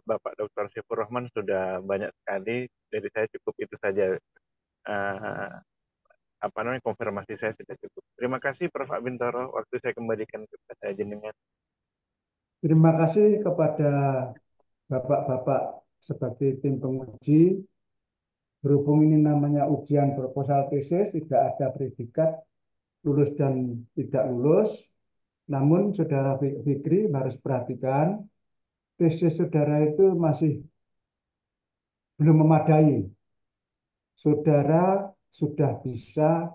Bapak Dr. Saiful Rahman sudah banyak sekali. Dari saya cukup itu saja. Konfirmasi saya sudah cukup. Terima kasih Prof. Abin Toro. Waktu saya kembalikan kepada jenengan. Terima kasih kepada Bapak-Bapak sebagai tim penguji. Berhubung ini namanya ujian proposal tesis, tidak ada predikat lulus dan tidak lulus. Namun Saudara Fikri harus perhatikan, tesis saudara itu masih belum memadai. Saudara sudah bisa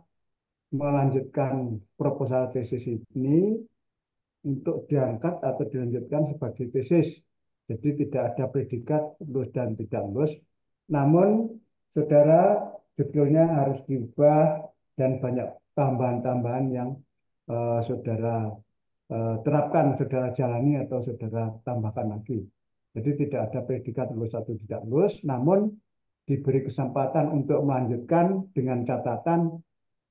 melanjutkan proposal tesis ini untuk diangkat atau dilanjutkan sebagai tesis. Jadi tidak ada predikat lulus dan tidak lulus. Namun saudara judulnya harus diubah dan banyak tambahan-tambahan yang saudara terapkan, saudara jalani atau saudara tambahkan lagi. Jadi tidak ada predikat lulus atau tidak lulus, namun diberi kesempatan untuk melanjutkan dengan catatan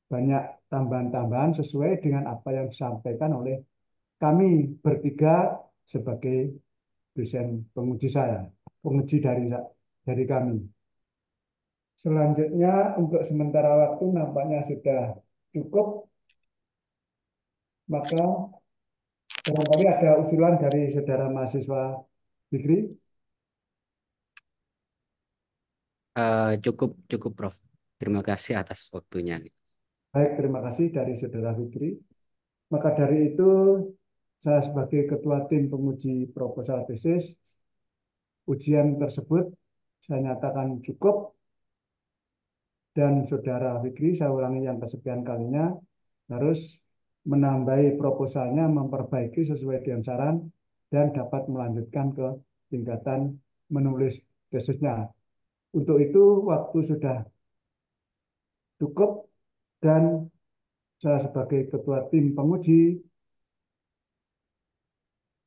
banyak tambahan-tambahan sesuai dengan apa yang disampaikan oleh kami bertiga sebagai dosen penguji dari kami. Selanjutnya untuk sementara waktu nampaknya sudah cukup, maka barangkali ada usulan dari saudara mahasiswa Fikri. Cukup Prof. Terima kasih atas waktunya. Baik, terima kasih dari saudara Fikri. Maka dari itu saya sebagai ketua tim penguji proposal tesis, ujian tersebut saya nyatakan cukup dan saudara Fikri, saya ulangi yang kesekian kalinya, harus menambahi proposalnya, memperbaiki sesuai dengan saran, dan dapat melanjutkan ke tingkatan menulis tesisnya. Untuk itu waktu sudah cukup dan saya sebagai ketua tim penguji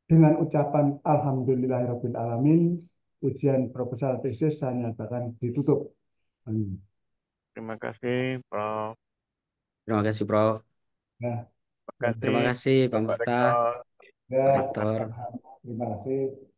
dengan ucapan Alhamdulillahirrahmanirrahim, ujian proposal tesis saya nyatakan ditutup. Amin. Terima kasih Prof. Terima kasih Prof. Ya, Terima kasih Terima kasih Pak Bapak Miftah, Rektor. ya, Pak Rektor. terima kasih.